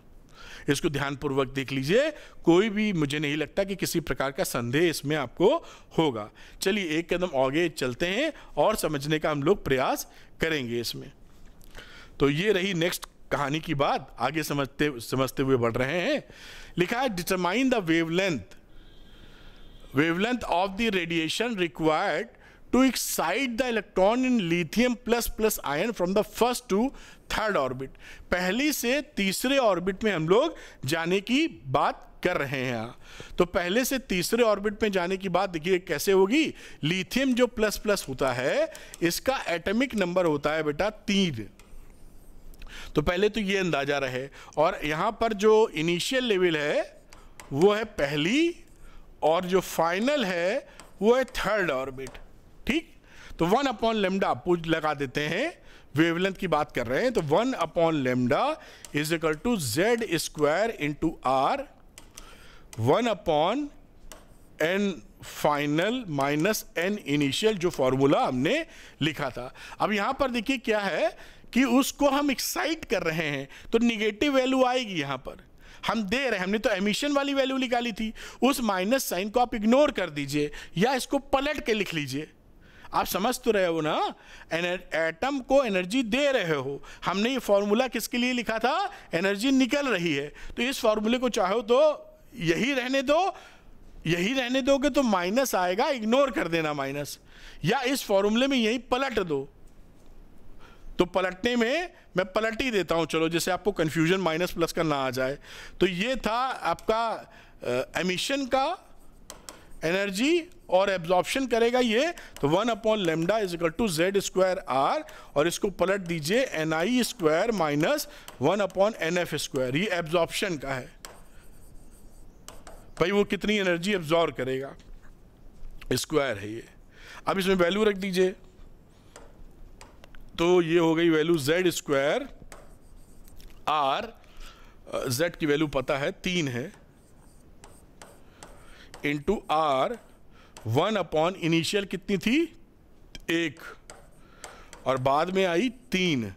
इसको ध्यानपूर्वक देख लीजिए, कोई भी मुझे नहीं लगता कि किसी प्रकार का संदेह इसमें आपको होगा। चलिए एक कदम आगे चलते हैं और समझने का हम लोग प्रयास करेंगे इसमें। तो ये रही नेक्स्ट कहानी की बात, आगे समझते हुए बढ़ रहे हैं। लिखा है determine the wavelength of the radiation required to excite the electron in lithium plus ion from the first to third orbit। पहली से तीसरे ऑर्बिट में हम लोग जाने की बात कर रहे हैं। तो पहले से तीसरे ऑर्बिट में जाने की बात देखिए कैसे होगी। लिथियम जो प्लस होता है, इसका एटॉमिक नंबर होता है बेटा 3। तो पहले तो ये अंदाजा रहे, और यहां पर जो इनिशियल लेवल है वो है पहली, और जो फाइनल है वो है थर्ड ऑर्बिट। ठीक, तो 1 लेमडा पूछ लगा देते हैं, वेवलेंथ की बात कर रहे हैं, तो 1 lambda is equal to Z square into R 1 n final minus n initial, जो फॉर्मूला हमने लिखा था। अब यहां पर देखिए क्या है कि उसको हम एक्साइट कर रहे हैं, तो निगेटिव वैल्यू आएगी। यहां पर हम दे रहे हैं, हमने तो एमिशन वाली वैल्यू निकाली थी, उस माइनस साइन को आप इग्नोर कर दीजिए या इसको पलट के लिख लीजिए। आप समझ तो रहे हो ना, एटम को एनर्जी दे रहे हो। हमने ये फॉर्मूला किसके लिए लिखा था, एनर्जी निकल रही है, तो इस फॉर्मूले को चाहो तो यही रहने दो, यही रहने दोगे तो माइनस आएगा, इग्नोर कर देना माइनस, या इस फॉर्मूले में यही पलट दो। तो पलटने में मैं पलट ही देता हूं, चलो, जैसे आपको कंफ्यूजन माइनस प्लस का ना आ जाए। तो ये था आपका एमिशन का एनर्जी, और एब्जॉर्प्शन करेगा ये, तो 1 lambda is equal to Z square R, और इसको पलट दीजिए NI square minus 1 NF square. ये एब्जॉर्प्शन का है भाई, वो कितनी एनर्जी एब्जॉर्ब करेगा, स्क्वायर है ये। अब इसमें वैल्यू रख दीजिए, तो ये हो गई value Z square R, Z की वैल्यू पता है 3 है, इंटू आर 1 इनिशियल कितनी थी 1, और बाद में आई 3।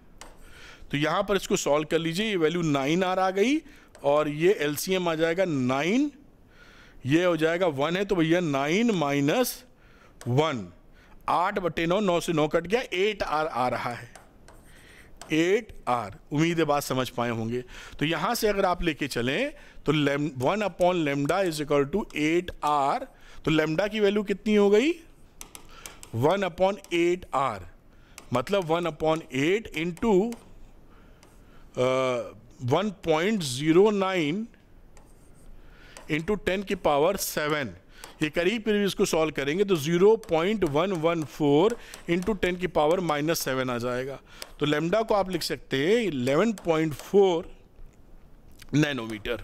तो यहां पर इसको सॉल्व कर लीजिए, ये वैल्यू 9 आर आ गई, और ये एलसीएम आ जाएगा 9, ये हो जाएगा 1 है, तो भैया 9 माइनस 1, 8/9, 9 से 9 कट गया, 8 आर आ रहा है, 8 आर। उम्मीद है बात समझ पाए होंगे। तो यहां से अगर आप लेके चलें तो 1 lambda is equal to 8 R, तो लेमडा की वैल्यू कितनी हो गई 1/8 आर, मतलब 1/8 इंटू 1.09 इंटू 10 की पावर 7। ये करीब इसको सॉल्व करेंगे तो 0.114 इंटू 10 की पावर -7 आ जाएगा। तो लेमडा को आप लिख सकते हैं 11.4 नैनोमीटर।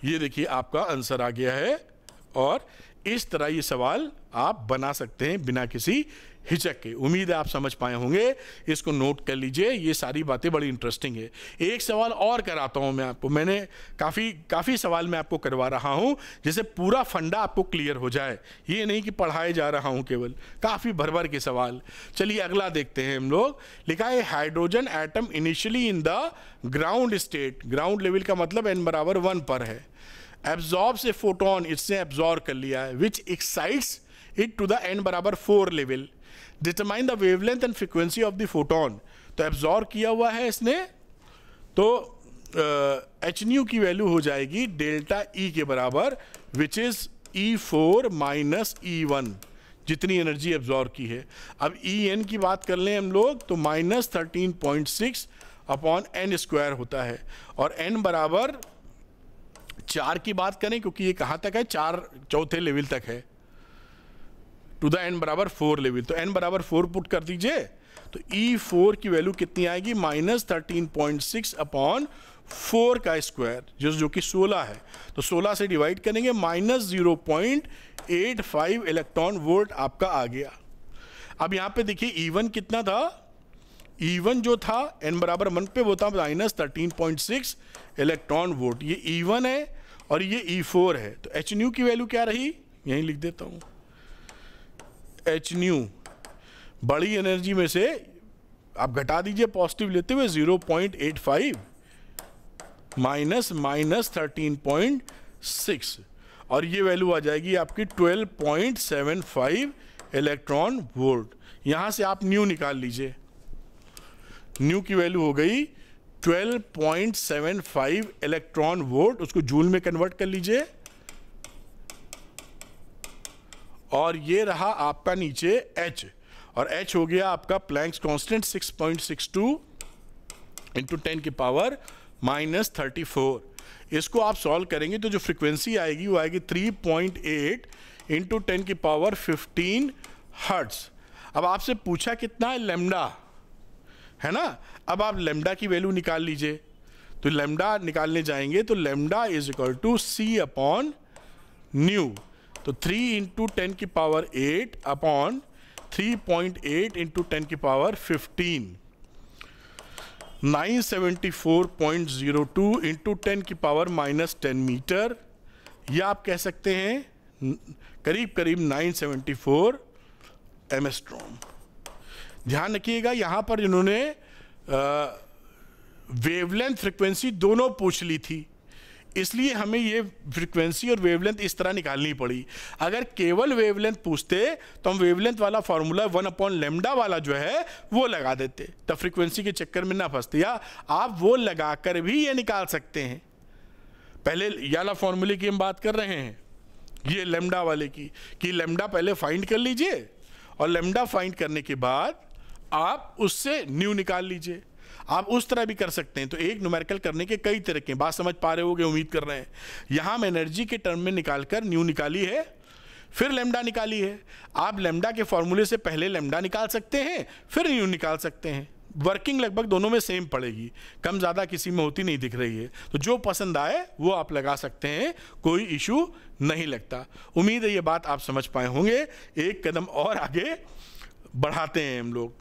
ये देखिए आपका आंसर आ गया है, और इस तरह ये सवाल आप बना सकते हैं बिना किसी हिचक के। उम्मीद है आप समझ पाए होंगे, इसको नोट कर लीजिए, ये सारी बातें बड़ी इंटरेस्टिंग है। एक सवाल और कराता हूं मैं आपको, मैंने काफ़ी सवाल मैं आपको करवा रहा हूं जिससे पूरा फंडा आपको क्लियर हो जाए, ये नहीं कि पढ़ाए जा रहा हूं केवल, काफ़ी भर के सवाल। चलिए अगला देखते हैं हम लोग। लिखा है hydrogen atom initially in the ground state, ground level का मतलब n बराबर 1 पर है, एब्जॉर्ब्स ए फोटोन, इसने एब्जॉर्ब कर लिया है, which excites it to the n बराबर 4 level, determine the wavelength and frequency of the photon. तो एब्जॉर्ब किया हुआ है इसने, तो एच न्यू की वैल्यू हो जाएगी डेल्टा ई के बराबर, which is E4 minus E1, जितनी एनर्जी एब्जॉर्ब की है। अब En की बात कर लें हम लोग तो -13.6 अपॉन n स्क्वायर होता है, और n बराबर 4 की बात करें क्योंकि ये कहाँ तक है, 4 चौथे लेवल तक है, टू द n बराबर 4 लेवल, तो n बराबर 4 पुट कर दीजिए, तो E4 की वैल्यू कितनी आएगी -13.6 अपॉन 4 का स्क्वायर, जो कि 16 है, तो 16 से डिवाइड करेंगे, -0.85 इलेक्ट्रॉन वोल्ट आपका आ गया। अब यहाँ पे देखिए E1 कितना था, E1 जो था n बराबर 1 पे वो था -13.6 इलेक्ट्रॉन वोल्ट, ये E1 है और ये E4 है। तो एच न्यू की वैल्यू क्या रही, यहीं लिख देता हूँ, एच न्यू बड़ी एनर्जी में से आप घटा दीजिए पॉजिटिव लेते हुए 0.85, माइनस 13.6 और ये वैल्यू आ जाएगी आपकी 12.75 इलेक्ट्रॉन वोल्ट। यहां से आप न्यू निकाल लीजिए, न्यू की वैल्यू हो गई 12.75 इलेक्ट्रॉन वोल्ट, उसको जूल में कन्वर्ट कर लीजिए और ये रहा आपका नीचे H, और H हो गया आपका प्लैंक्स कांस्टेंट 6.62 इंटू 10 की पावर -34। इसको आप सॉल्व करेंगे तो जो फ्रीक्वेंसी आएगी वो आएगी 3.8 इंटू 10 की पावर 15 हर्ट्ज। अब आपसे पूछा कितना है, लैम्डा है ना। अब आप लैम्डा की वैल्यू निकाल लीजिए, तो लैम्डा निकालने जाएंगे तो lambda is equal to C upon nu, तो 3 इंटू 10 की पावर 8 अपॉन 3.8 इंटू 10 की पावर 15, 974.02 इंटू 10 की पावर -10 मीटर, या आप कह सकते हैं करीब करीब 974 एमस्ट्रॉम। ध्यान रखिएगा यहां पर इन्होंने वेवलेंथ फ्रीक्वेंसी दोनों पूछ ली थी, इसलिए हमें ये फ्रीक्वेंसी और वेवलेंथ इस तरह निकालनी पड़ी। अगर केवल वेवलेंथ पूछते तो हम वेवलेंथ वाला फॉर्मूला 1/λ वाला जो है वो लगा देते, तब फ्रीक्वेंसी के चक्कर में ना फंसते। या आप वो लगाकर भी ये निकाल सकते हैं। पहले ये वाला फॉर्मूले की हम बात कर रहे हैं, ये लैम्डा वाले की, कि लैम्डा पहले फाइंड कर लीजिए और लैम्डा फाइंड करने के बाद आप उससे न्यू निकाल लीजिए। आप उस तरह भी कर सकते हैं। तो एक न्यूमेरिकल करने के कई तरीके हैं, बात समझ पा रहे होगे, उम्मीद कर रहे हैं। यहां हम एनर्जी के टर्म में निकालकर न्यू निकाली है, फिर लैम्डा निकाली है। आप लैम्डा के फॉर्मूले से पहले लैम्डा निकाल सकते हैं, फिर न्यू निकाल सकते हैं। वर्किंग लगभग दोनों में सेम पड़ेगी, कम ज़्यादा किसी में होती नहीं दिख रही है। तो जो पसंद आए वो आप लगा सकते हैं, कोई इशू नहीं लगता। उम्मीद है ये बात आप समझ पाए होंगे। एक कदम और आगे बढ़ाते हैं हम लोग।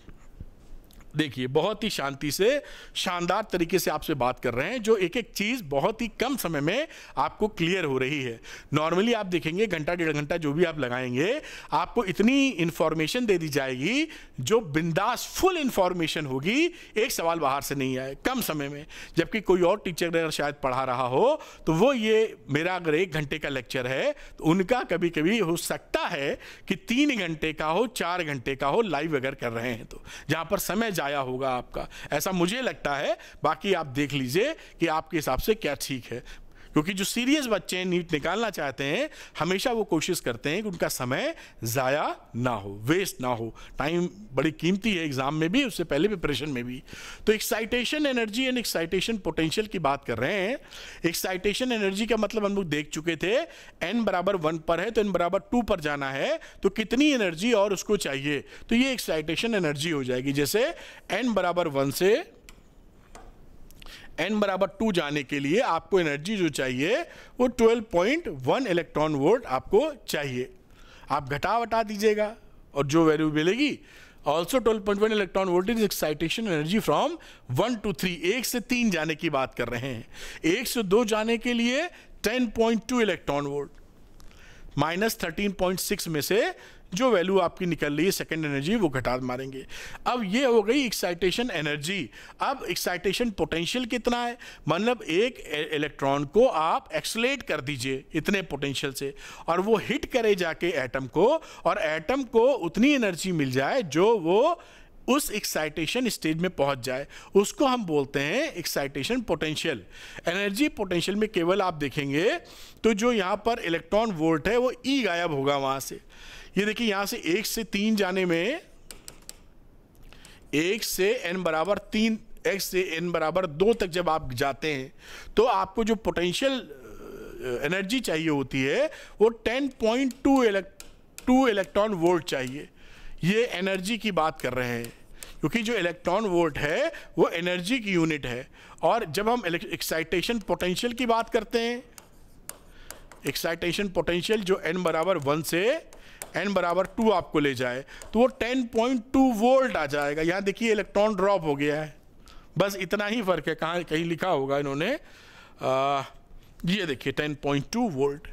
देखिए बहुत ही शांति से, शानदार तरीके से आपसे बात कर रहे हैं, जो एक एक चीज़ बहुत ही कम समय में आपको क्लियर हो रही है। नॉर्मली आप देखेंगे घंटा 1.5 घंटा जो भी आप लगाएंगे, आपको इतनी इंफॉर्मेशन दे दी जाएगी जो बिंदास फुल इंफॉर्मेशन होगी, एक सवाल बाहर से नहीं आए कम समय में। जबकि कोई और टीचर अगर शायद पढ़ा रहा हो तो वो ये मेरा अगर 1 घंटे का लेक्चर है तो उनका कभी कभी हो सकता है कि 3 घंटे का हो, 4 घंटे का हो, लाइव अगर कर रहे हैं तो, जहाँ पर समय आया होगा आपका, ऐसा मुझे लगता है। बाकी आप देख लीजिए कि आपके हिसाब से क्या ठीक है, क्योंकि जो सीरियस बच्चे नीट निकालना चाहते हैं हमेशा वो कोशिश करते हैं कि उनका समय ज़ाया ना हो, वेस्ट ना हो। टाइम बड़ी कीमती है एग्जाम में भी, उससे पहले प्रिपरेशन में भी। तो excitation energy and excitation potential की बात कर रहे हैं। एक्साइटेशन एनर्जी का मतलब हम लोग देख चुके थे, n बराबर 1 पर है तो n बराबर 2 पर जाना है, तो कितनी एनर्जी और उसको चाहिए, तो ये एक्साइटेशन एनर्जी हो जाएगी। जैसे n बराबर 1 से n बराबर 2 जाने के लिए आपको एनर्जी जो चाहिए वो 12.1 इलेक्ट्रॉन वोल्ट आपको चाहिए। आप घटा वटा दीजिएगा और जो वैल्यू मिलेगी, also 12.1 electron volt is excitation energy from 1 to 3, 1 से 3 जाने की बात कर रहे हैं। 1 से 2 जाने के लिए 10.2 इलेक्ट्रॉन वोल्ट, -13.6 में से जो वैल्यू आपकी निकल रही है सेकेंड एनर्जी वो घटा मारेंगे। अब ये हो गई एक्साइटेशन एनर्जी। अब एक्साइटेशन पोटेंशियल कितना है, मतलब एक इलेक्ट्रॉन को आप एक्सलेट कर दीजिए इतने पोटेंशियल से और वो हिट करे जाके एटम को, और एटम को उतनी एनर्जी मिल जाए जो वो उस एक्साइटेशन स्टेज में पहुंच जाए, उसको हम बोलते हैं एक्साइटेशन पोटेंशियल। एनर्जी पोटेंशियल में केवल आप देखेंगे तो जो यहाँ पर इलेक्ट्रॉन वोल्ट है वो ई गायब होगा वहां से। ये देखिए यहाँ से 1 से 3 जाने में, 1 से n बराबर 3, x से n बराबर 2 तक जब आप जाते हैं तो आपको जो पोटेंशियल एनर्जी चाहिए होती है वो 10.2 इलेक्ट्रॉन वोल्ट चाहिए। ये एनर्जी की बात कर रहे हैं, क्योंकि जो इलेक्ट्रॉन वोल्ट है वो एनर्जी की यूनिट है। और जब हम एक्साइटेशन पोटेंशियल की बात करते हैं, एक्साइटेशन पोटेंशियल जो n बराबर 1 से n बराबर 2 आपको ले जाए तो वो 10.2 वोल्ट आ जाएगा। यहाँ देखिए इलेक्ट्रॉन ड्रॉप हो गया है, बस इतना ही फर्क है। कहाँ कहीं लिखा होगा इन्होंने, ये देखिए 10.2 वोल्ट,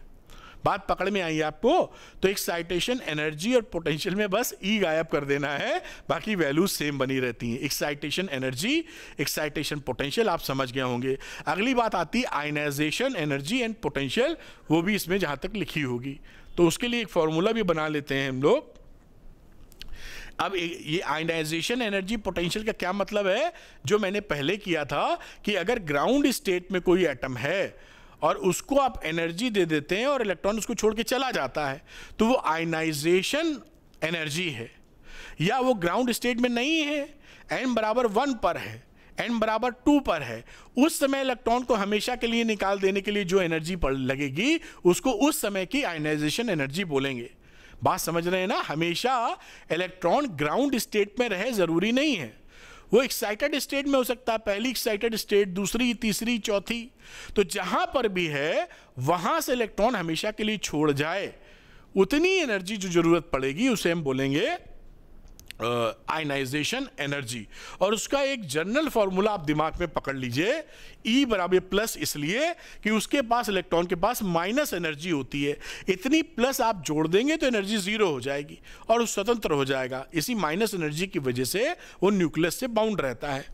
बात पकड़ में आई आपको? तो एक्साइटेशन एनर्जी और पोटेंशियल में बस ई गायब कर देना है, बाकी वैल्यूज सेम बनी रहती हैं। एक्साइटेशन एनर्जी, एक्साइटेशन पोटेंशियल आप समझ गए होंगे। अगली बात आती है आयनाइजेशन एनर्जी एंड पोटेंशियल, वो भी इसमें जहां तक लिखी होगी। तो उसके लिए एक फॉर्मूला भी बना लेते हैं हम लोग। अब ये आयनाइजेशन एनर्जी पोटेंशियल का क्या मतलब है, जो मैंने पहले किया था कि अगर ग्राउंड स्टेट में कोई एटम है और उसको आप एनर्जी दे देते हैं और इलेक्ट्रॉन उसको छोड़ के चला जाता है, तो वो आयनाइजेशन एनर्जी है। या वो ग्राउंड स्टेट में नहीं है, n बराबर 1 पर है, n बराबर 2 पर है, उस समय इलेक्ट्रॉन को हमेशा के लिए निकाल देने के लिए जो एनर्जी लगेगी उसको उस समय की आयनाइजेशन एनर्जी बोलेंगे। बात समझ रहे हैं ना? हमेशा इलेक्ट्रॉन ग्राउंड स्टेट में रहे जरूरी नहीं है, वो एक्साइटेड स्टेट में हो सकता है, पहली एक्साइटेड स्टेट, दूसरी, तीसरी, चौथी। तो जहां पर भी है वहां से इलेक्ट्रॉन हमेशा के लिए छोड़ जाए, उतनी एनर्जी जो जरूरत पड़ेगी उसे हम बोलेंगे आयनाइजेशन एनर्जी। और उसका एक जनरल फॉर्मूला आप दिमाग में पकड़ लीजिए, E बराबर प्लस, इसलिए कि उसके पास, इलेक्ट्रॉन के पास माइनस एनर्जी होती है। इतनी प्लस आप जोड़ देंगे तो एनर्जी जीरो हो जाएगी और वो स्वतंत्र हो जाएगा। इसी माइनस एनर्जी की वजह से वो न्यूक्लियस से बाउंड रहता है।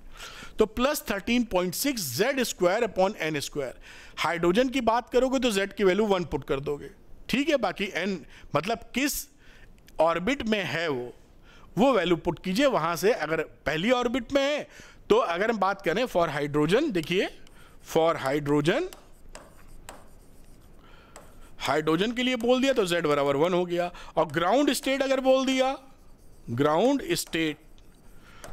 तो plus 13.6 Z square upon N square. Hydrogen की बात करोगे तो जेड की वैल्यू 1 पुट कर दोगे, ठीक है। बाकी एन मतलब किस ऑर्बिट में है वो वैल्यू पुट कीजिए वहां से। अगर पहली ऑर्बिट में है तो अगर हम बात करें फॉर हाइड्रोजन, देखिए फॉर हाइड्रोजन के लिए बोल दिया तो z बराबर 1 हो गया। और ग्राउंड स्टेट अगर बोल दिया, ग्राउंड स्टेट,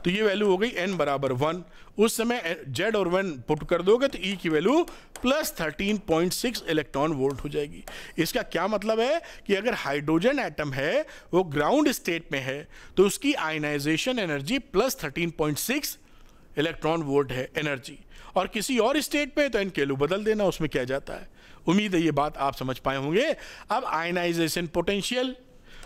तो ये वैल्यू हो गई n बराबर 1। उस समय z और 1 पुट कर दोगे तो E की वैल्यू प्लस 13.6 इलेक्ट्रॉन वोल्ट हो जाएगी। इसका क्या मतलब है कि अगर हाइड्रोजन एटम है वो ग्राउंड स्टेट में है तो उसकी ionization energy plus 13.6 electron volt है एनर्जी, और किसी और स्टेट पे तो इनके वैल्यू बदल देना, उसमें क्या जाता है। उम्मीद है ये बात आप समझ पाए होंगे। अब आयनाइजेशन पोटेंशियल,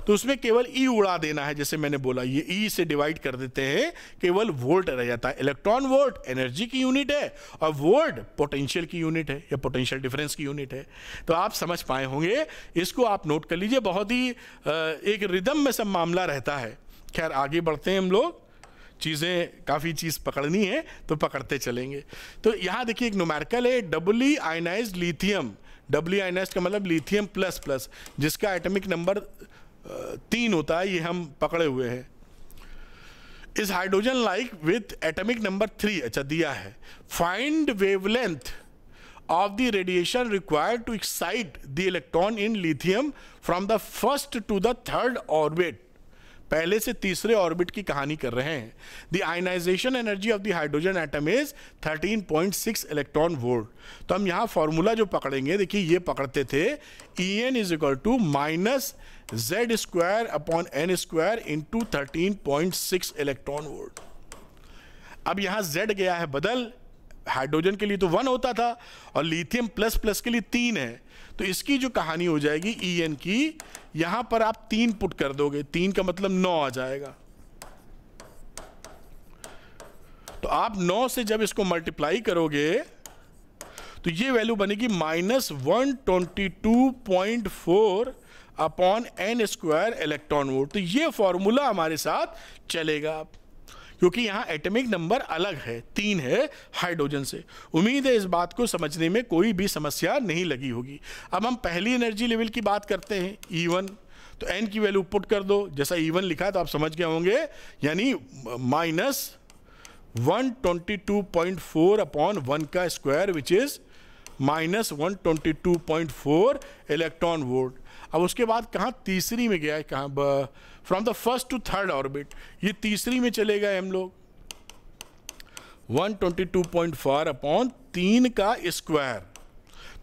तो उसमें केवल ई उड़ा देना है, जैसे मैंने बोला ये ई से डिवाइड कर देते हैं, केवल वोल्ट रह जाता है। इलेक्ट्रॉन वोल्ट एनर्जी की यूनिट है और वोल्ट पोटेंशियल की यूनिट है या पोटेंशियल डिफरेंस की यूनिट है। तो आप समझ पाए होंगे, इसको आप नोट कर लीजिए। बहुत ही एक रिदम में सब मामला रहता है। खैर आगे बढ़ते हैं हम लोग, चीज़ें काफ़ी चीज़ पकड़नी है तो पकड़ते चलेंगे। तो यहाँ देखिए एक न्यूमेरिकल है, डबली आयनाइज्ड लिथियम। डबली आयनाइज्ड का मतलब लिथियम प्लस प्लस, जिसका एटॉमिक नंबर 3 होता है, ये हम पकड़े हुए हैं। इस hydrogen like with atomic number 3, अच्छा दिया है। Find wavelength of the radiation required to excite the electron in lithium from the first to the third orbit। पहले से तीसरे ऑर्बिट की कहानी कर रहे हैं। The ionization energy of the hydrogen atom is 13.6 electron volt. तो हम यहाँ फॉर्मूला जो पकड़ेंगे, देखिए ये पकड़ते थे En is equal to minus Z square upon N square into 13.6 electron volt. अब यहाँ Z गया है बदल, हाइड्रोजन के लिए तो 1 होता था और लिथियम प्लस प्लस के लिए 3 है, तो इसकी जो कहानी हो जाएगी En की, यहां पर आप 3 पुट कर दोगे, 3 का मतलब 9 आ जाएगा। तो आप 9 से जब इसको मल्टीप्लाई करोगे तो ये वैल्यू बनेगी minus 122.4 upon N square electron volt. तो ये फॉर्मूला हमारे साथ चलेगा क्योंकि यहाँ एटॉमिक नंबर अलग है, 3 है हाइड्रोजन से। उम्मीद है इस बात को समझने में कोई भी समस्या नहीं लगी होगी। अब हम पहली एनर्जी लेवल की बात करते हैं, E1। तो n की वैल्यू पुट कर दो, जैसा E1 लिखा है तो आप समझ गए होंगे, यानी माइनस 122.4 अपॉन 1 का square which is minus 122.4 electron volt. अब उसके बाद कहाँ तीसरी में गया है, कहाँ from the first to third orbit, ये तीसरी में चले गए हम लोग। 122.4 अपॉन 3 का स्क्वायर,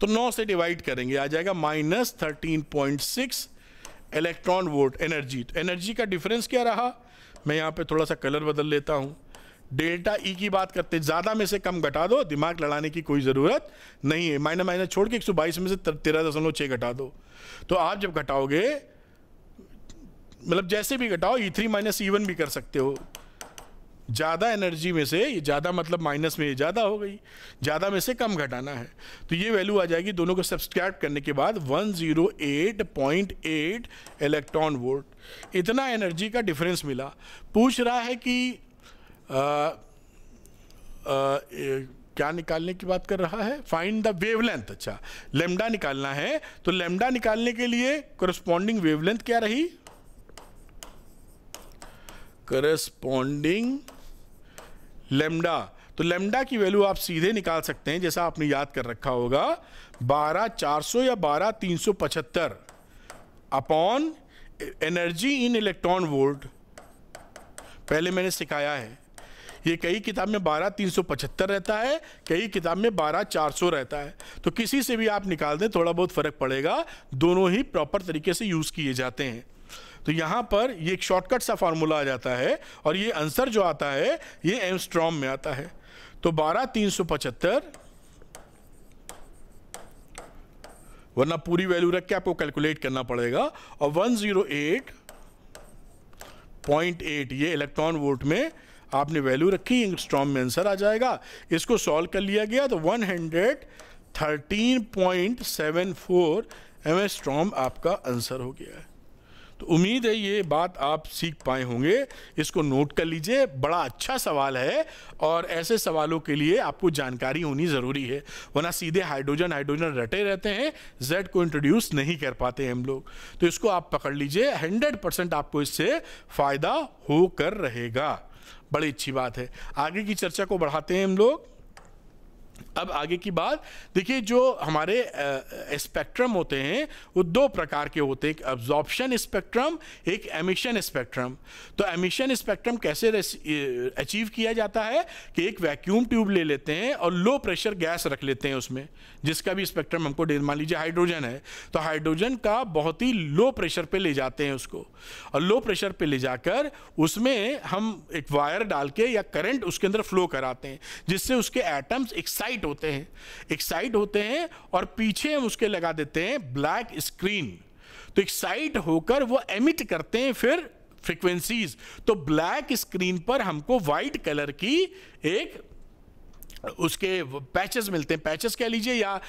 तो 9 से डिवाइड करेंगे, आ जाएगा माइनस 13.6 इलेक्ट्रॉन वोल्ट एनर्जी। तो एनर्जी का डिफरेंस क्या रहा, मैं यहाँ पे थोड़ा सा कलर बदल लेता हूँ। डेल्टा ई की बात करते, ज़्यादा में से कम घटा दो, दिमाग लड़ाने की कोई ज़रूरत नहीं है। माइनस माइनस छोड़ के 122 में से 13.6 घटा दो। तो आप जब घटाओगे, मतलब जैसे भी घटाओ, E3 माइनस E1 भी कर सकते हो। ज़्यादा एनर्जी में से, ये ज़्यादा मतलब माइनस में ये ज़्यादा हो गई, ज़्यादा में से कम घटाना है, तो ये वैल्यू आ जाएगी दोनों को सब्सट्रैक्ट करने के बाद 108.8 इलेक्ट्रॉन वोल्ट। इतना एनर्जी का डिफरेंस मिला। पूछ रहा है कि क्या निकालने की बात कर रहा है, फाइंड द वेवलेंथ। अच्छा, लैम्डा निकालना है, तो लैम्डा निकालने के लिए करस्पॉन्डिंग वेवलेंथ क्या रही, करस्पॉन्डिंग लैम्डा। तो लैम्डा की वैल्यू आप सीधे निकाल सकते हैं, जैसा आपने याद कर रखा होगा, 12400 या 12375 upon energy in electron volt. पहले मैंने सिखाया है, ये कई किताब में 12375 रहता है, कई किताब में 12400 रहता है, तो किसी से भी आप निकाल दें, थोड़ा बहुत फर्क पड़ेगा, दोनों ही प्रॉपर तरीके से यूज किए जाते हैं। तो यहां पर ये एक शॉर्टकट सा फार्मूला आ जाता है, और ये आंसर जो आता है ये एंगस्ट्रॉम में आता है। तो 12375, वरना पूरी वैल्यू रख के आपको कैलकुलेट करना पड़ेगा, और 108.8 ये इलेक्ट्रॉन वोल्ट में आपने वैल्यू रखी, एंगस्ट्रॉम में आंसर आ जाएगा। इसको सॉल्व कर लिया गया तो 113.74 एंगस्ट्रॉम आपका आंसर हो गया है। तो उम्मीद है ये बात आप सीख पाए होंगे, इसको नोट कर लीजिए, बड़ा अच्छा सवाल है, और ऐसे सवालों के लिए आपको जानकारी होनी ज़रूरी है, वरना सीधे हाइड्रोजन हाइड्रोजन रटे रहते हैं, जेड को इंट्रोड्यूस नहीं कर पाते हम लोग। तो इसको आप पकड़ लीजिए, 100% आपको इससे फ़ायदा होकर रहेगा। बड़ी अच्छी बात है। आगे की चर्चा को बढ़ाते हैं हम लोग। अब आगे की बात देखिए, जो हमारे स्पेक्ट्रम होते हैं वो दो प्रकार के होते हैं, एक अब्जॉर्प्शन स्पेक्ट्रम, एक एमिशन स्पेक्ट्रम। तो एमिशन स्पेक्ट्रम कैसे अचीव किया जाता है कि एक वैक्यूम ट्यूब ले लेते हैं और लो प्रेशर गैस रख लेते हैं उसमें, जिसका भी स्पेक्ट्रम हमको मान लीजिए हाइड्रोजन है, तो हाइड्रोजन का बहुत ही लो प्रेशर पे ले जाते हैं उसको, और लो प्रेशर पे ले जाकर उसमें हम एक वायर डाल के या करंट उसके अंदर फ्लो कराते हैं, जिससे उसके एटम्स एक्साइट होते हैं और पीछे हम उसके लगा देते हैं ब्लैक स्क्रीन। तो एक्साइट होकर वो एमिट करते हैं फिर फ्रीक्वेंसीज। तो ब्लैक स्क्रीन पर हमको व्हाइट कलर की एक उसके पैचेस मिलते हैं, पैचेस कह लीजिए, या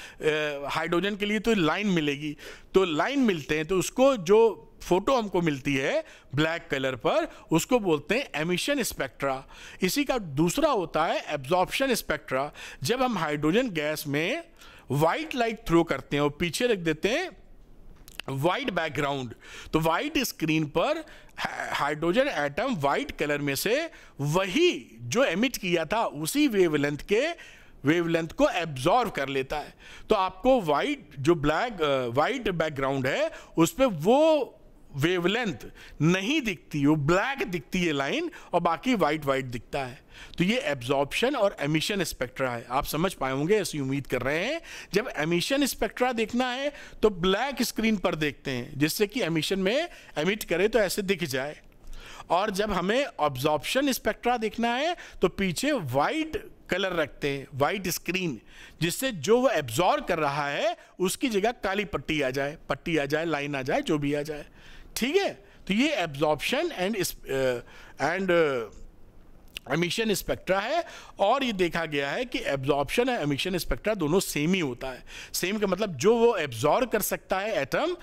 हाइड्रोजन के लिए तो लाइन मिलेगी, तो लाइन मिलते हैं, तो उसको जो फोटो हमको मिलती है ब्लैक कलर पर, उसको बोलते हैं एमिशन स्पेक्ट्रा। इसी का दूसरा होता है एब्जॉर्प्शन स्पेक्ट्रा। जब हम हाइड्रोजन गैस में व्हाइट लाइट थ्रो करते हैं और पीछे रख देते हैं व्हाइट बैकग्राउंड, तो व्हाइट स्क्रीन पर हाइड्रोजन एटम व्हाइट कलर में से वही जो एमिट किया था उसी वेवलेंथ को एब्जॉर्व कर लेता है। तो आपको व्हाइट बैकग्राउंड है उस पर वो वेवलेंथ नहीं दिखती, वो ब्लैक दिखती है लाइन, और बाकी व्हाइट दिखता है। तो ये एब्जॉर्प्शन और एमिशन स्पेक्ट्रा है। आप समझ पाए होंगे, ऐसी उम्मीद कर रहे हैं। जब एमिशन स्पेक्ट्रा देखना है तो ब्लैक स्क्रीन पर देखते हैं, जिससे कि एमिशन में एमिट करे तो ऐसे दिख जाए, और जब हमें एब्जॉर्प्शन स्पेक्ट्रा देखना है तो पीछे व्हाइट कलर रखते हैं, व्हाइट स्क्रीन, जिससे जो वो एब्जॉर्ब कर रहा है उसकी जगह काली पट्टी आ जाए, लाइन आ जाए, जो भी आ जाए। ठीक है, तो ये एब्जॉर्प्शन एंड एमिशन स्पेक्ट्रा है, और ये देखा गया है कि एब्जॉर्प्शन और एमिशन स्पेक्ट्रा दोनों सेम ही होता है। सेम का मतलब जो वो एब्जॉर्ब कर सकता है एटम,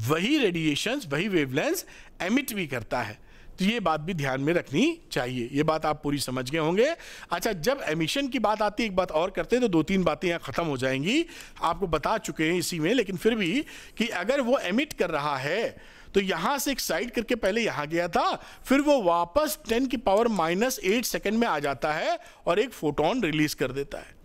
वही रेडिएशंस, वही वेवलेंथ एमिट भी करता है। तो ये बात भी ध्यान में रखनी चाहिए। ये बात आप पूरी समझ गए होंगे। अच्छा, जब एमिशन की बात आती है, एक बात और करते हैं, तो दो तीन बातें यहाँ ख़त्म हो जाएंगी, आपको बता चुके हैं इसी में, लेकिन फिर भी कि अगर वो एमिट कर रहा है तो यहाँ से एक्साइट करके पहले यहाँ गया था, फिर वो वापस 10⁻⁻8 सेकेंड में आ जाता है और एक फोटोन रिलीज कर देता है।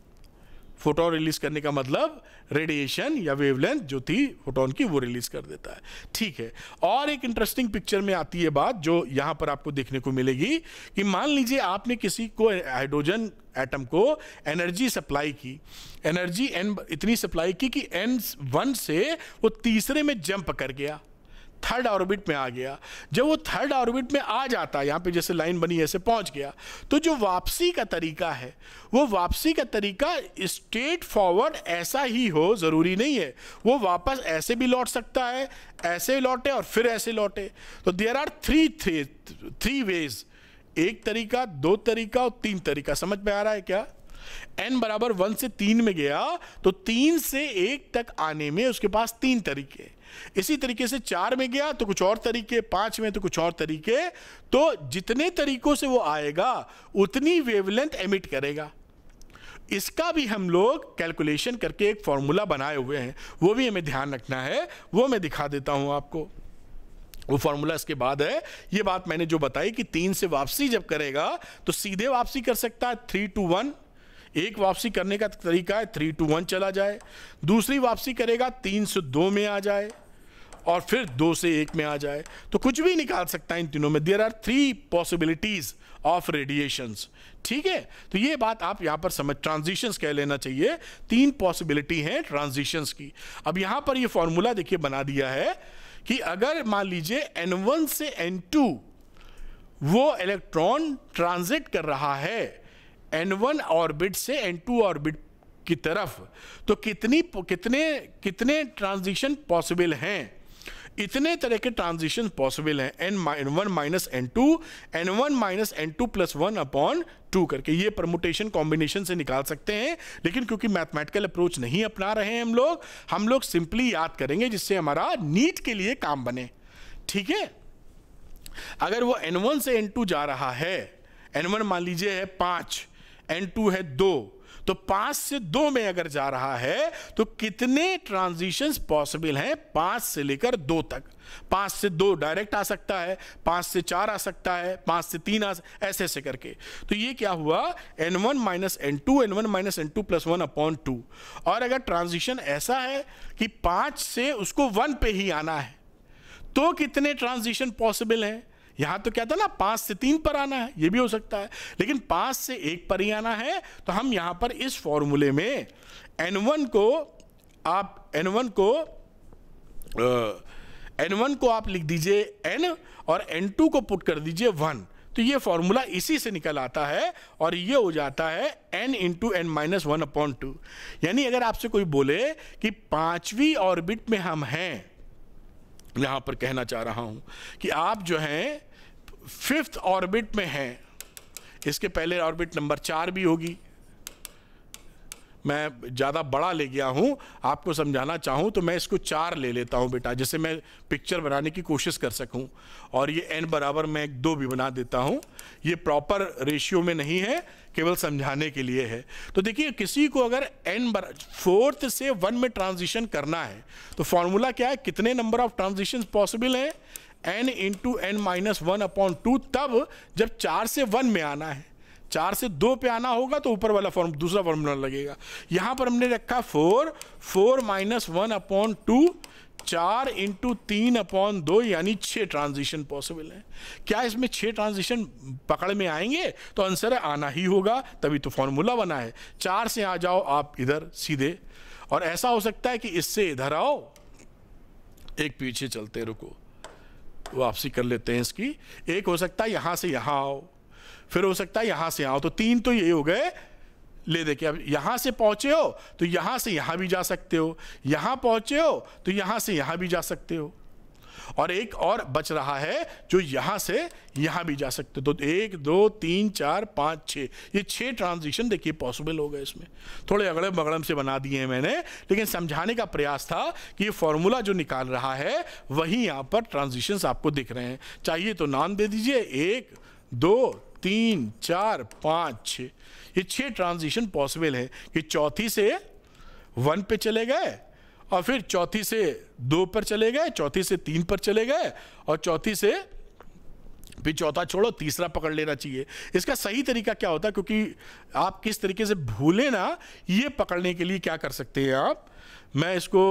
फोटोन रिलीज करने का मतलब रेडिएशन या वेवलेंथ जो थी फोटोन की, वो रिलीज कर देता है। ठीक है, और एक इंटरेस्टिंग पिक्चर में आती है बात, जो यहाँ पर आपको देखने को मिलेगी कि मान लीजिए आपने किसी को, हाइड्रोजन एटम को एनर्जी सप्लाई की, एनर्जी इतनी सप्लाई की कि N1 से वो तीसरे में जंप कर गया, थर्ड ऑर्बिट में आ गया। जब वो थर्ड ऑर्बिट में आ जाता है, यहाँ पे जैसे लाइन बनी ऐसे पहुंच गया, तो जो वापसी का तरीका है, वो वापसी का तरीका स्ट्रेट फॉरवर्ड ऐसा ही हो, जरूरी नहीं है। वो वापस ऐसे भी लौट सकता है, ऐसे लौटे और फिर ऐसे लौटे। तो देयर आर थ्री वेज एक तरीका, दो तरीका और तीन तरीका। समझ में आ रहा है क्या? n बराबर 1 से 3 में गया तो 3 से 1 तक आने में उसके पास 3 तरीके। इसी तरीके से 4 में गया तो कुछ और तरीके, 5 में तो कुछ और तरीके। तो जितने तरीकों से वो आएगा उतनी वेवलेंथ एमिट करेगा। इसका भी हम लोग कैलकुलेशन करके एक फॉर्मूला बनाए हुए हैं, वो भी हमें ध्यान रखना है, वो मैं दिखा देता हूं आपको। वो फॉर्मूला इसके बाद है। ये बात मैंने जो बताई कि 3 से वापसी जब करेगा तो सीधे वापसी कर सकता है 3 to 1। एक वापसी करने का तरीका है 3 to 1 चला जाए, दूसरी वापसी करेगा 3 से 2 में आ जाए, और फिर 2 से 1 में आ जाए। तो कुछ भी निकाल सकता है इन तीनों में। There are 3 possibilities of radiations. ठीक है, तो ये बात आप यहां पर समझ, ट्रांजिशंस कह लेना चाहिए। 3 पॉसिबिलिटी हैं ट्रांजिशंस की। अब यहां पर ये फॉर्मूला देखिए बना दिया है कि अगर मान लीजिए n1 से n2 वो इलेक्ट्रॉन ट्रांजिट कर रहा है n1 ऑर्बिट से n2 ऑर्बिट की तरफ, तो कितने ट्रांजिशन पॉसिबल हैं? इतने तरह के ट्रांजिशन पॉसिबल हैं, n1 minus n2, n1 minus n2 plus 1 upon 2 करके। ये परमुटेशन कॉम्बिनेशन से निकाल सकते हैं, लेकिन क्योंकि मैथमेटिकल अप्रोच नहीं अपना रहे हैं हम लोग सिंपली याद करेंगे जिससे हमारा नीट के लिए काम बने। ठीक है, अगर वो n1 से n2 जा रहा है, n1 मान लीजिए है 5, n2 है 2, तो 5 से 2 में अगर जा रहा है तो कितने ट्रांजिशंस पॉसिबल हैं 5 से लेकर 2 तक? 5 से 2 डायरेक्ट आ सकता है, 5 से 4 आ सकता है, 5 से 3 ऐसे ऐसे करके। तो ये क्या हुआ, n1 minus n2, n1 minus n2 plus 1 upon 2। और अगर ट्रांजिशन ऐसा है कि 5 से उसको 1 पे ही आना है तो कितने ट्रांजिशन पॉसिबल हैं? यहां तो क्या था ना, 5 से 3 पर आना है, यह भी हो सकता है, लेकिन 5 से 1 पर ही आना है। तो हम यहां पर इस फॉर्मूले में n1 को आप लिख दीजिए n और n2 को पुट कर दीजिए 1। तो ये फॉर्मूला इसी से निकल आता है और ये हो जाता है n into n minus 1 upon 2। यानी अगर आपसे कोई बोले कि 5वीं ऑर्बिट में हम हैं, यहां पर कहना चाह रहा हूं कि आप जो हैं 5th ऑर्बिट में हैं, इसके पहले ऑर्बिट नंबर 4 भी होगी। मैं ज़्यादा बड़ा ले गया हूं, आपको समझाना चाहूं तो मैं इसको 4 ले लेता हूं बेटा, जिससे मैं पिक्चर बनाने की कोशिश कर सकूं। और ये n बराबर मैं 2 भी बना देता हूं। ये प्रॉपर रेशियो में नहीं है, केवल समझाने के लिए है। तो देखिए, किसी को अगर फोर्थ से 1 में ट्रांजिशन करना है तो फॉर्मूला क्या है, कितने नंबर ऑफ ट्रांजिशन पॉसिबल हैं, n into n minus 1 upon 2, तब जब 4 से 1 में आना है। 4 से 2 पे आना होगा तो ऊपर वाला दूसरा फॉर्मूला लगेगा। यहां पर हमने रखा 4 माइनस 1 अपॉन 2, 4 इंटू 3 अपॉन 2, यानी 6 ट्रांजिशन पॉसिबल है। क्या इसमें 6 ट्रांजिशन पकड़ में आएंगे? तो आंसर है आना ही होगा, तभी तो फॉर्मूला बना है। 4 से आ जाओ आप इधर सीधे, और ऐसा हो सकता है कि इससे इधर आओ, एक पीछे चलते रुको, वापसी कर लेते हैं इसकी। एक हो सकता है यहां से यहां आओ, फिर हो सकता है यहां से आओ। तो 3 तो ये हो गए। ले देखिए, अब यहां से पहुंचे हो तो यहां से यहां भी जा सकते हो, यहां पहुंचे हो तो यहां से यहां भी जा सकते हो, और एक और बच रहा है जो यहां से यहां भी जा सकते हो। तो 1 2 3 4 5 6, ये 6 ट्रांजिशन देखिए पॉसिबल हो गए। इसमें थोड़े अगड़म बगड़म से बना दिए हैं मैंने, लेकिन समझाने का प्रयास था कि ये फॉर्मूला जो निकाल रहा है वही यहां पर ट्रांजिशंस आपको दिख रहे हैं। चाहिए तो नाम दे दीजिए, 1 2 3 4 5 6, ये 6 ट्रांजिशन पॉसिबल है कि चौथी से 1 पे चले गए, और फिर चौथी से 2 पर चले गए, चौथी से 3 पर चले गए, और चौथी से फिर चौथा छोड़ो तीसरा पकड़ लेना चाहिए। इसका सही तरीका क्या होता है, क्योंकि आप किस तरीके से भूले ना, ये पकड़ने के लिए क्या कर सकते हैं आप, मैं इसको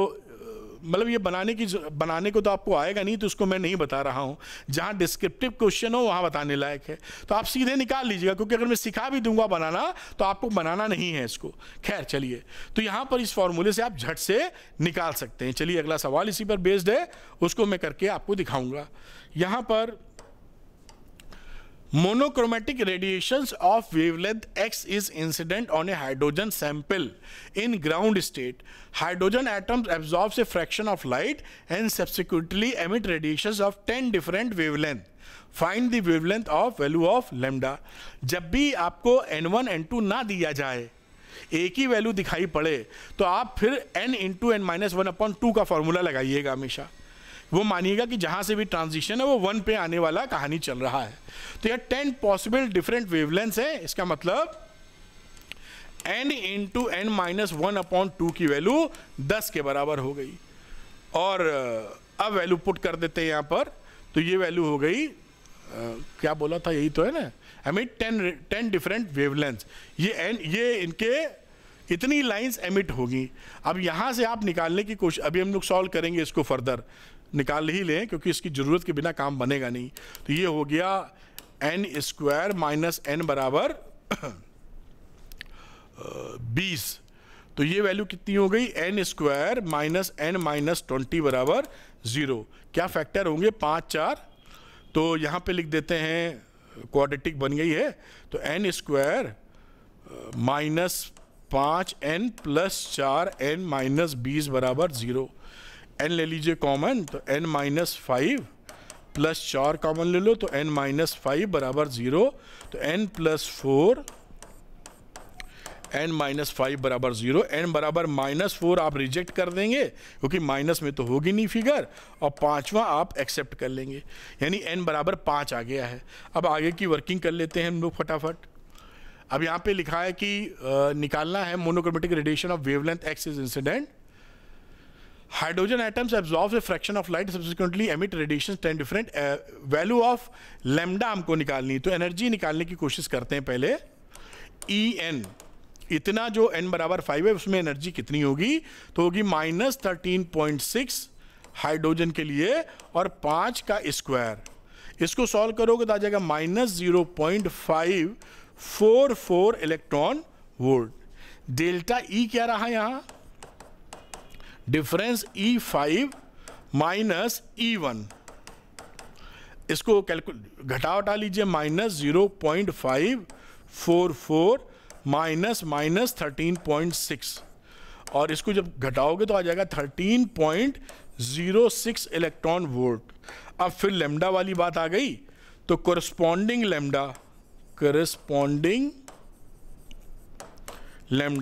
मतलब ये बनाने को तो आपको आएगा नहीं, तो उसको मैं नहीं बता रहा हूं। जहां डिस्क्रिप्टिव क्वेश्चन हो वहां बताने लायक है तो आप सीधे निकाल लीजिएगा, क्योंकि अगर मैं सिखा भी दूंगा बनाना तो आपको बनाना नहीं है इसको। खैर चलिए, तो यहां पर इस फॉर्मूले से आप झट से निकाल सकते हैं। चलिए, अगला सवाल इसी पर बेस्ड है, उसको मैं करके आपको दिखाऊंगा। यहां पर Monochromatic radiations of wavelength X is incident on a hydrogen sample in ground state. Hydrogen atoms absorbs a fraction of light and subsequently emit radiations of 10 different wavelength. Find the wavelength of value of lambda. जब भी आपको n1 n2 ना दिया जाए, एक ही value दिखाई पड़े, तो आप फिर n इंटू n माइनस 1/2 का फॉर्मूला लगाइएगा हमेशा। वो मानिएगा कि जहां से भी ट्रांजिशन है वो 1 पे आने वाला कहानी चल रहा है। तो यह 10 पॉसिबल डिफरेंट वेवलेंथ्स है, इसका मतलब n इंटू n माइनस 1/2 की वैल्यू 10 के बराबर हो गई। और अब वैल्यू पुट कर देते हैं यहाँ पर, तो ये वैल्यू हो गई क्या बोला था, यही तो है ना, एमिट 10 डिफरेंट वेवलेंथ्स। ये इनके इतनी लाइंस एमिट होगी। अब यहाँ से आप निकालने की कोशिश, अभी हम लोग सॉल्व करेंगे इसको, फर्दर निकाल ही लें क्योंकि इसकी ज़रूरत के बिना काम बनेगा नहीं। तो ये हो गया n स्क्वायर माइनस n बराबर 20। तो ये वैल्यू कितनी हो गई, n square minus n minus 20 बराबर 0। क्या फैक्टर होंगे, 5 4। तो यहाँ पे लिख देते हैं, क्वाड्रेटिक बन गई है। तो n square minus 5n plus 4n minus 20 बराबर 0। n ले लीजिए कॉमन, तो n माइनस 5 प्लस 4 कॉमन ले लो, तो n माइनस 5 बराबर 0। तो n प्लस 4 n माइनस 5 बराबर 0। n बराबर माइनस 4 आप रिजेक्ट कर देंगे क्योंकि माइनस में तो होगी नहीं फिगर, और पांचवा आप एक्सेप्ट कर लेंगे, यानी n बराबर 5 आ गया है। अब आगे की वर्किंग कर लेते हैं हम लोग फटाफट। अब यहाँ पे लिखा है कि निकालना है monochromatic radiation of wavelength x is incident. Hydrogen atoms absorb a fraction of light, subsequently emit radiation 10 different. Value of lambda हमको निकालनी, तो एनर्जी निकालने की कोशिश करते हैं पहले। En, इतना जो n बराबर 5 है उसमें एनर्जी कितनी होगी, तो होगी माइनस 13.6 हाइड्रोजन के लिए और 5 का स्क्वायर। इसको सॉल्व करोगे तो आ जाएगा minus 0.544 electron volt. Delta E क्या रहा यहाँ, डिफरेंस E5 माइनस E1। इसको घटा उठा लीजिए, माइनस 0.544 माइनस 13.6, और इसको जब घटाओगे तो आ जाएगा 13.06 इलेक्ट्रॉन वोल्ट। अब फिर लैम्डा वाली बात आ गई, तो कोरस्पॉन्डिंग लैम्डा,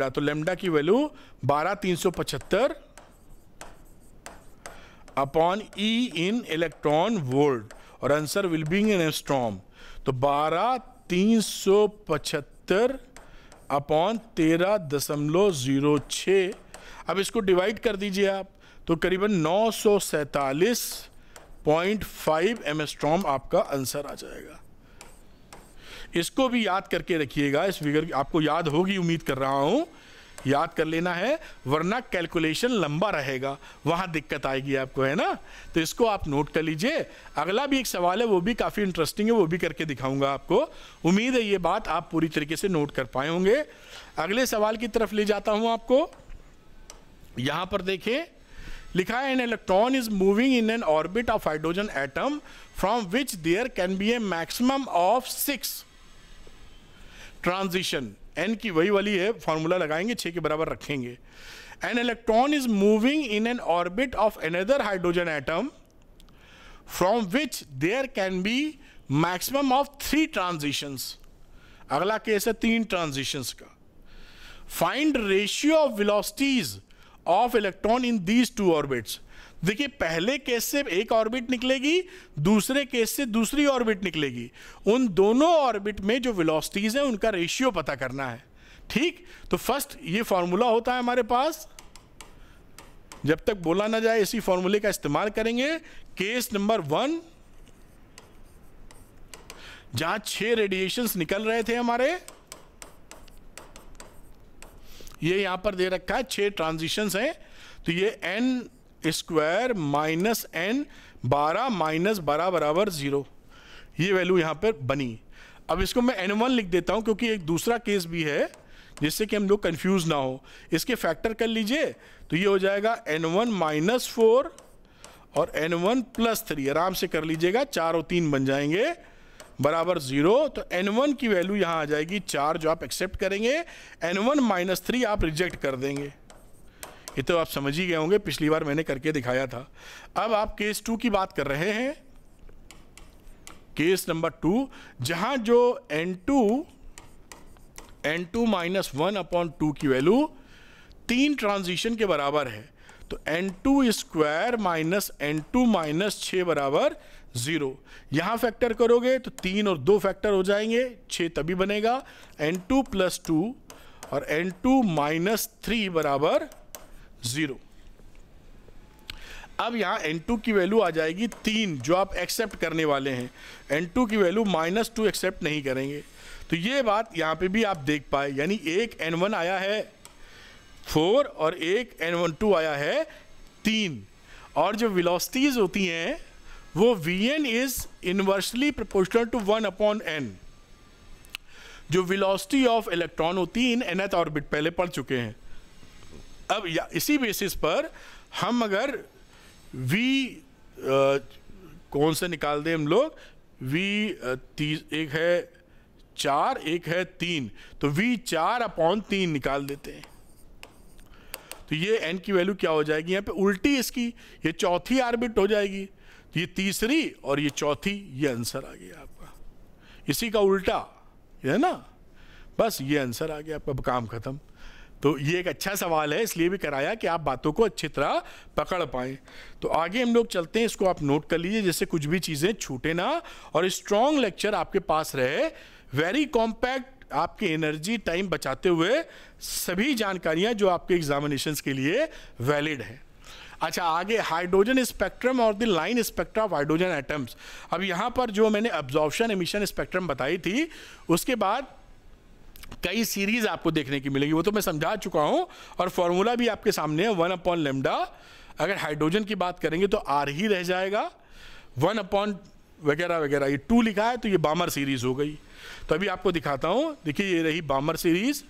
तो लैम्डा की वैल्यू 12375 अपॉन E इन इलेक्ट्रॉन वोल्ट, और answer will be in angstrom. तो 12375 अपॉन 13.06। अब इसको डिवाइड कर दीजिए आप, तो करीबन 947.5 एंगस्ट्रॉम आपका आंसर आ जाएगा। इसको भी याद करके रखिएगा, इस फिगर आपको याद होगी, उम्मीद कर रहा हूं याद कर लेना है, वरना कैलकुलेशन लंबा रहेगा, वहां दिक्कत आएगी आपको, है ना। तो इसको आप नोट कर लीजिए। अगला भी एक सवाल है, वो भी काफ़ी इंटरेस्टिंग है, वो भी करके दिखाऊंगा आपको। उम्मीद है ये बात आप पूरी तरीके से नोट कर पाए होंगे। अगले सवाल की तरफ ले जाता हूं आपको। यहां पर देखें, लिखा है, an electron is moving in an orbit of hydrogen atom from which there can be a maximum of 6 transition. n की वही वाली है, फॉर्मूला लगाएंगे, 6 के बराबर रखेंगे। An electron is moving in an orbit of another hydrogen atom from which there can be maximum of 3 transitions. अगला case है 3 ट्रांजिशंस का। Find ratio of velocities of electron in these 2 orbits. देखिए, पहले case से एक orbit निकलेगी, दूसरे case से दूसरी ऑर्बिट निकलेगी। उन दोनों ऑर्बिट में जो वेलोसिटीज है उनका रेशियो पता करना है। ठीक, तो फर्स्ट ये फॉर्मूला होता है हमारे पास, जब तक बोला ना जाए इसी फॉर्मूले का इस्तेमाल करेंगे। केस नंबर 1, जहां 6 रेडिएशंस निकल रहे थे हमारे, ये यहां पर दे रखा है 6 ट्रांजिशंस हैं। तो ये n square minus n 12 minus 12 बराबर 0, ये वैल्यू यहां पर बनी। अब इसको मैं n1 लिख देता हूं क्योंकि एक दूसरा केस भी है जिससे कि हम लोग कंफ्यूज ना हो। इसके फैक्टर कर लीजिए, तो ये हो जाएगा n1 माइनस 4 और n1 प्लस 3, आराम से कर लीजिएगा, 4 और 3 बन जाएंगे, बराबर 0, तो n1 की वैल्यू यहाँ आ जाएगी 4 जो आप एक्सेप्ट करेंगे, n1 - 3 आप रिजेक्ट कर देंगे। ये तो आप समझ ही गए होंगे, पिछली बार मैंने करके दिखाया था। अब आप केस 2 की बात कर रहे हैं, केस नंबर 2, जहां जो n2 -1/2 की वैल्यू 3 ट्रांजिशन के बराबर है, तो n2 स्क्वायर -n2 - 6 बराबर 0। यहां फैक्टर करोगे तो 3 और 2 फैक्टर हो जाएंगे, 6 तभी बनेगा। n2 + 2 और n2 - 3 बराबर 0। अब यहां n2 की वैल्यू आ जाएगी 3 जो आप एक्सेप्ट करने वाले हैं, n2 की वैल्यू -2 एक्सेप्ट नहीं करेंगे। तो ये बात यहां पे भी आप देख पाए, यानी एक n1 आया है 4 और एक n12 आया है 3, और जो वेलोसिटीज होती हैं वो Vn is inversely proportional to 1/n। जो वेलोसिटी ऑफ इलेक्ट्रॉन होती है इन nth ऑर्बिट पहले पढ़ चुके हैं। अब इसी बेसिस पर हम अगर V कौन से निकाल दें हम लोग, V एक है 4 एक है 3, तो V 4/3 निकाल देते हैं। तो ये n की वैल्यू क्या हो जाएगी यहाँ पे उल्टी इसकी, ये चौथी ऑर्बिट हो जाएगी, तो ये तीसरी और ये चौथी, ये आंसर आ गया आपका, इसी का उल्टा, है ना, बस ये आंसर आ गया आपका, काम खत्म। तो ये एक अच्छा सवाल है, इसलिए भी कराया कि आप बातों को अच्छी तरह पकड़ पाएं। तो आगे हम लोग चलते हैं, इसको आप नोट कर लीजिए जिससे कुछ भी चीज़ें छूटे ना और स्ट्रॉन्ग लेक्चर आपके पास रहे, वेरी कॉम्पैक्ट, आपकी एनर्जी टाइम बचाते हुए सभी जानकारियां जो आपके एग्जामिनेशंस के लिए वैलिड है। अच्छा, आगे हाइड्रोजन स्पेक्ट्रम और the line spectra of hydrogen atoms. अब यहाँ पर जो मैंने अब्जॉर्प्शन एमिशन स्पेक्ट्रम बताई थी, उसके बाद कई सीरीज आपको देखने की मिलेगी, वो तो मैं समझा चुका हूँ, और फॉर्मूला भी आपके सामने है 1/λ। अगर हाइड्रोजन की बात करेंगे तो R ही रह जाएगा, 1/ वगैरह वगैरह, ये 2 लिखा है तो ये बामर सीरीज हो गई। तो अभी आपको दिखाता हूँ, देखिए ये रही बामर सीरीज।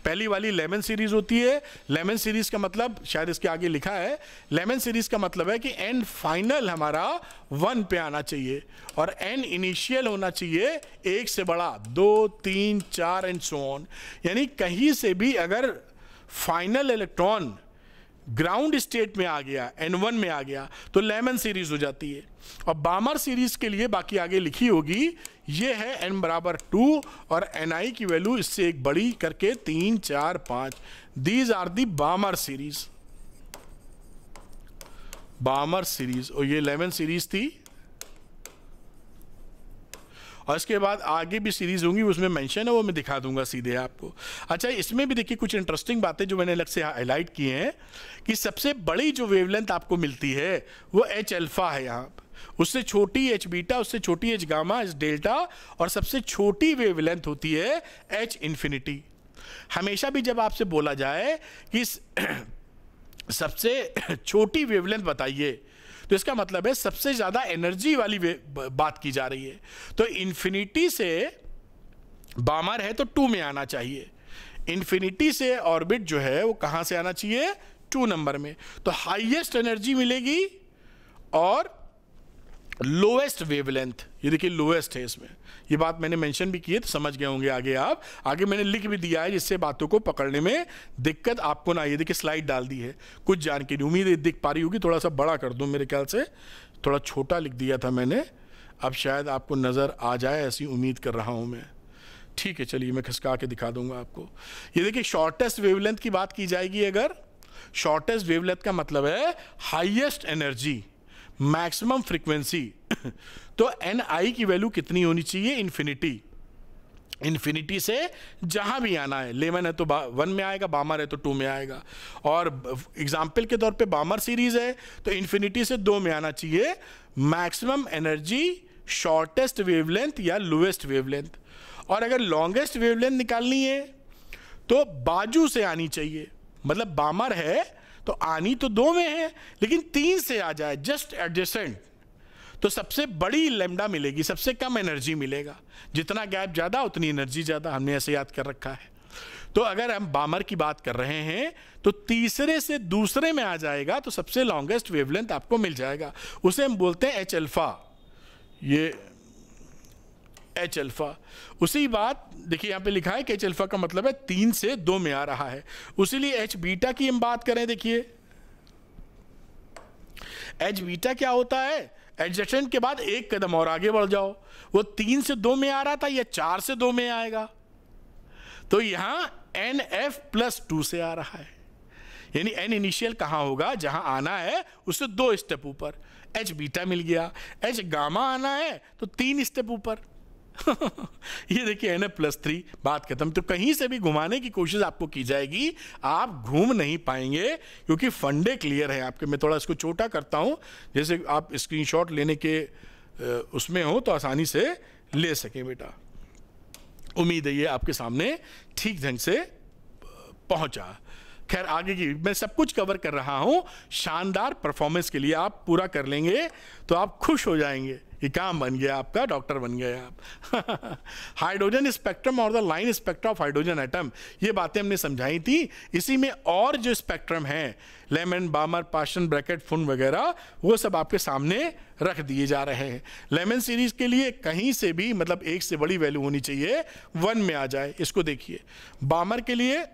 पहली वाली लेमन सीरीज होती है। लेमन सीरीज का मतलब शायद इसके आगे लिखा है, लेमन सीरीज का मतलब है कि n फाइनल हमारा 1 पे आना चाहिए और n इनिशियल होना चाहिए 1 से बड़ा, 2, 3, 4 एंड सो ऑन। यानी कहीं से भी अगर फाइनल इलेक्ट्रॉन ग्राउंड स्टेट में आ गया, n1 में आ गया, तो लेमन सीरीज हो जाती है। और बामर सीरीज के लिए बाकी आगे लिखी होगी, ये है n बराबर 2 और ni की वैल्यू इससे एक बड़ी करके 3, 4, 5। These are the Balmer series, Balmer series. और ये लेमन सीरीज थी, और इसके बाद आगे भी सीरीज होंगी, उसमें मेंशन है, वो मैं दिखा दूंगा सीधे आपको। अच्छा, इसमें भी देखिए कुछ इंटरेस्टिंग बातें जो मैंने अलग से हाईलाइट की हैं, कि सबसे बड़ी जो वेवलेंथ आपको मिलती है वो H अल्फा है यहाँ पर, उससे छोटी H बीटा, उससे छोटी H गामा, H डेल्टा, और सबसे छोटी वेवलेंथ होती है H इन्फिनिटी। हमेशा भी जब आपसे बोला जाए कि सबसे छोटी वेवलेंथ बताइए, तो इसका मतलब है सबसे ज्यादा एनर्जी वाली बात की जा रही है। तो इन्फिनिटी से बामर है तो 2 में आना चाहिए, इन्फिनिटी से ऑर्बिट जो है वो कहां से आना चाहिए, 2 नंबर में। तो हाईएस्ट एनर्जी मिलेगी और लोएस्ट वेवलेंथ, ये देखिए लोएस्ट है इसमें, ये बात मैंने मेंशन भी की है तो समझ गए होंगे आगे आप। आगे मैंने लिख भी दिया है जिससे बातों को पकड़ने में दिक्कत आपको ना। ये देखिए स्लाइड डाल दी है, कुछ जानकारी, उम्मीद है दिख पा रही होगी, थोड़ा सा बड़ा कर दूं, मेरे ख्याल से थोड़ा छोटा लिख दिया था मैंने, अब शायद आपको नज़र आ जाए ऐसी उम्मीद कर रहा हूँ मैं। ठीक है, चलिए मैं खिसका के दिखा दूंगा आपको। ये देखिए शॉर्टेस्ट वेवलेंथ की बात की जाएगी, अगर शॉर्टेस्ट वेवलेंथ का मतलब है हाईएस्ट एनर्जी, मैक्सिमम फ्रीक्वेंसी। तो ni की वैल्यू कितनी होनी चाहिए, इन्फिनिटी, इन्फिनिटी से जहां भी आना है, लेमन है तो 1 में आएगा, बामर है तो 2 में आएगा। और एग्जाम्पल के तौर पे बामर सीरीज है तो इन्फिनिटी से 2 में आना चाहिए, मैक्सिमम एनर्जी, शॉर्टेस्ट वेवलेंथ या लोएस्ट वेवलेंथ। और अगर लॉन्गेस्ट वेवलेंथ निकालनी है तो बाजू से आनी चाहिए, मतलब बामर है तो आनी तो 2 में है लेकिन 3 से आ जाए, जस्ट एडजेसेंट, तो सबसे बड़ी लैम्डा मिलेगी, सबसे कम एनर्जी मिलेगा। जितना गैप ज्यादा उतनी एनर्जी ज्यादा, हमने ऐसे याद कर रखा है। तो अगर हम बामर की बात कर रहे हैं तो तीसरे से दूसरे में आ जाएगा तो सबसे लॉन्गेस्ट वेवलेंथ आपको मिल जाएगा, उसे हम बोलते हैं H अल्फा। ये H अल्फा। उसी बात देखिए यहाँ पे लिखा है कि H अल्फा का मतलब है 3 से 2 में आ रहा है। उसी लिए H बीटा की हम बात करें, देखिए H बीटा क्या होता है, एडजस्टेंट के बाद एक कदम और आगे बढ़ जाओ, वो 3 से 2 में आ रहा था, यह 4 से 2 में आएगा, तो यहां NF प्लस 2 से आ रहा है, यानी N इनिशियल कहां होगा, जहां आना है उससे 2 स्टेप ऊपर, H बीटा मिल गया। H गामा आना है तो 3 स्टेप ऊपर ये देखिए NF प्लस 3, बात खत्म। तो कहीं से भी घुमाने की कोशिश आपको की जाएगी, आप घूम नहीं पाएंगे क्योंकि फंडे क्लियर है आपके। मैं थोड़ा इसको छोटा करता हूं, जैसे आप स्क्रीनशॉट लेने के उसमें हो तो आसानी से ले सकें बेटा। उम्मीद है ये आपके सामने ठीक ढंग से पहुंचा। खैर आगे की मैं सब कुछ कवर कर रहा हूं, शानदार परफॉर्मेंस के लिए आप पूरा कर लेंगे तो आप खुश हो जाएंगे कि काम बन गया आपका, डॉक्टर बन गए आप हाइड्रोजन स्पेक्ट्रम और the line spectrum of hydrogen atom, ये बातें हमने समझाई थी। इसी में और जो स्पेक्ट्रम है, लेमन, बामर, पाशन, ब्रैकेट, फुन वगैरह, वो सब आपके सामने रख दिए जा रहे हैं। लेमन सीरीज के लिए कहीं से भी मतलब 1 से बड़ी वैल्यू होनी चाहिए, 1 में आ जाए, इसको देखिए। बामर के लिए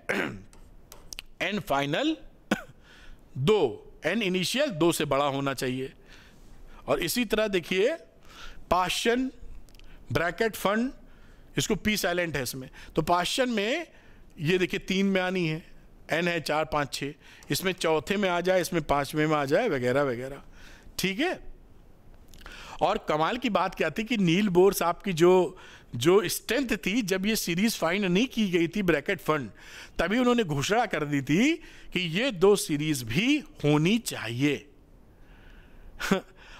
N फाइनल 2, N इनिशियल 2 से बड़ा होना चाहिए। और इसी तरह देखिए पाशन, ब्रैकेट, फंड, इसको P साइलेंट है इसमें, तो पाशन में ये देखिए 3 में आनी है, N है 4, 5, 6, इसमें चौथे में आ जाए, इसमें 5वें में आ जाए, वगैरह वगैरह, ठीक है। और कमाल की बात क्या थी कि नील बोर साहब की जो स्ट्रेंथ थी, जब ये सीरीज फाइंड नहीं की गई थी ब्रैकेट फंड, तभी उन्होंने घोषणा कर दी थी कि ये 2 सीरीज भी होनी चाहिए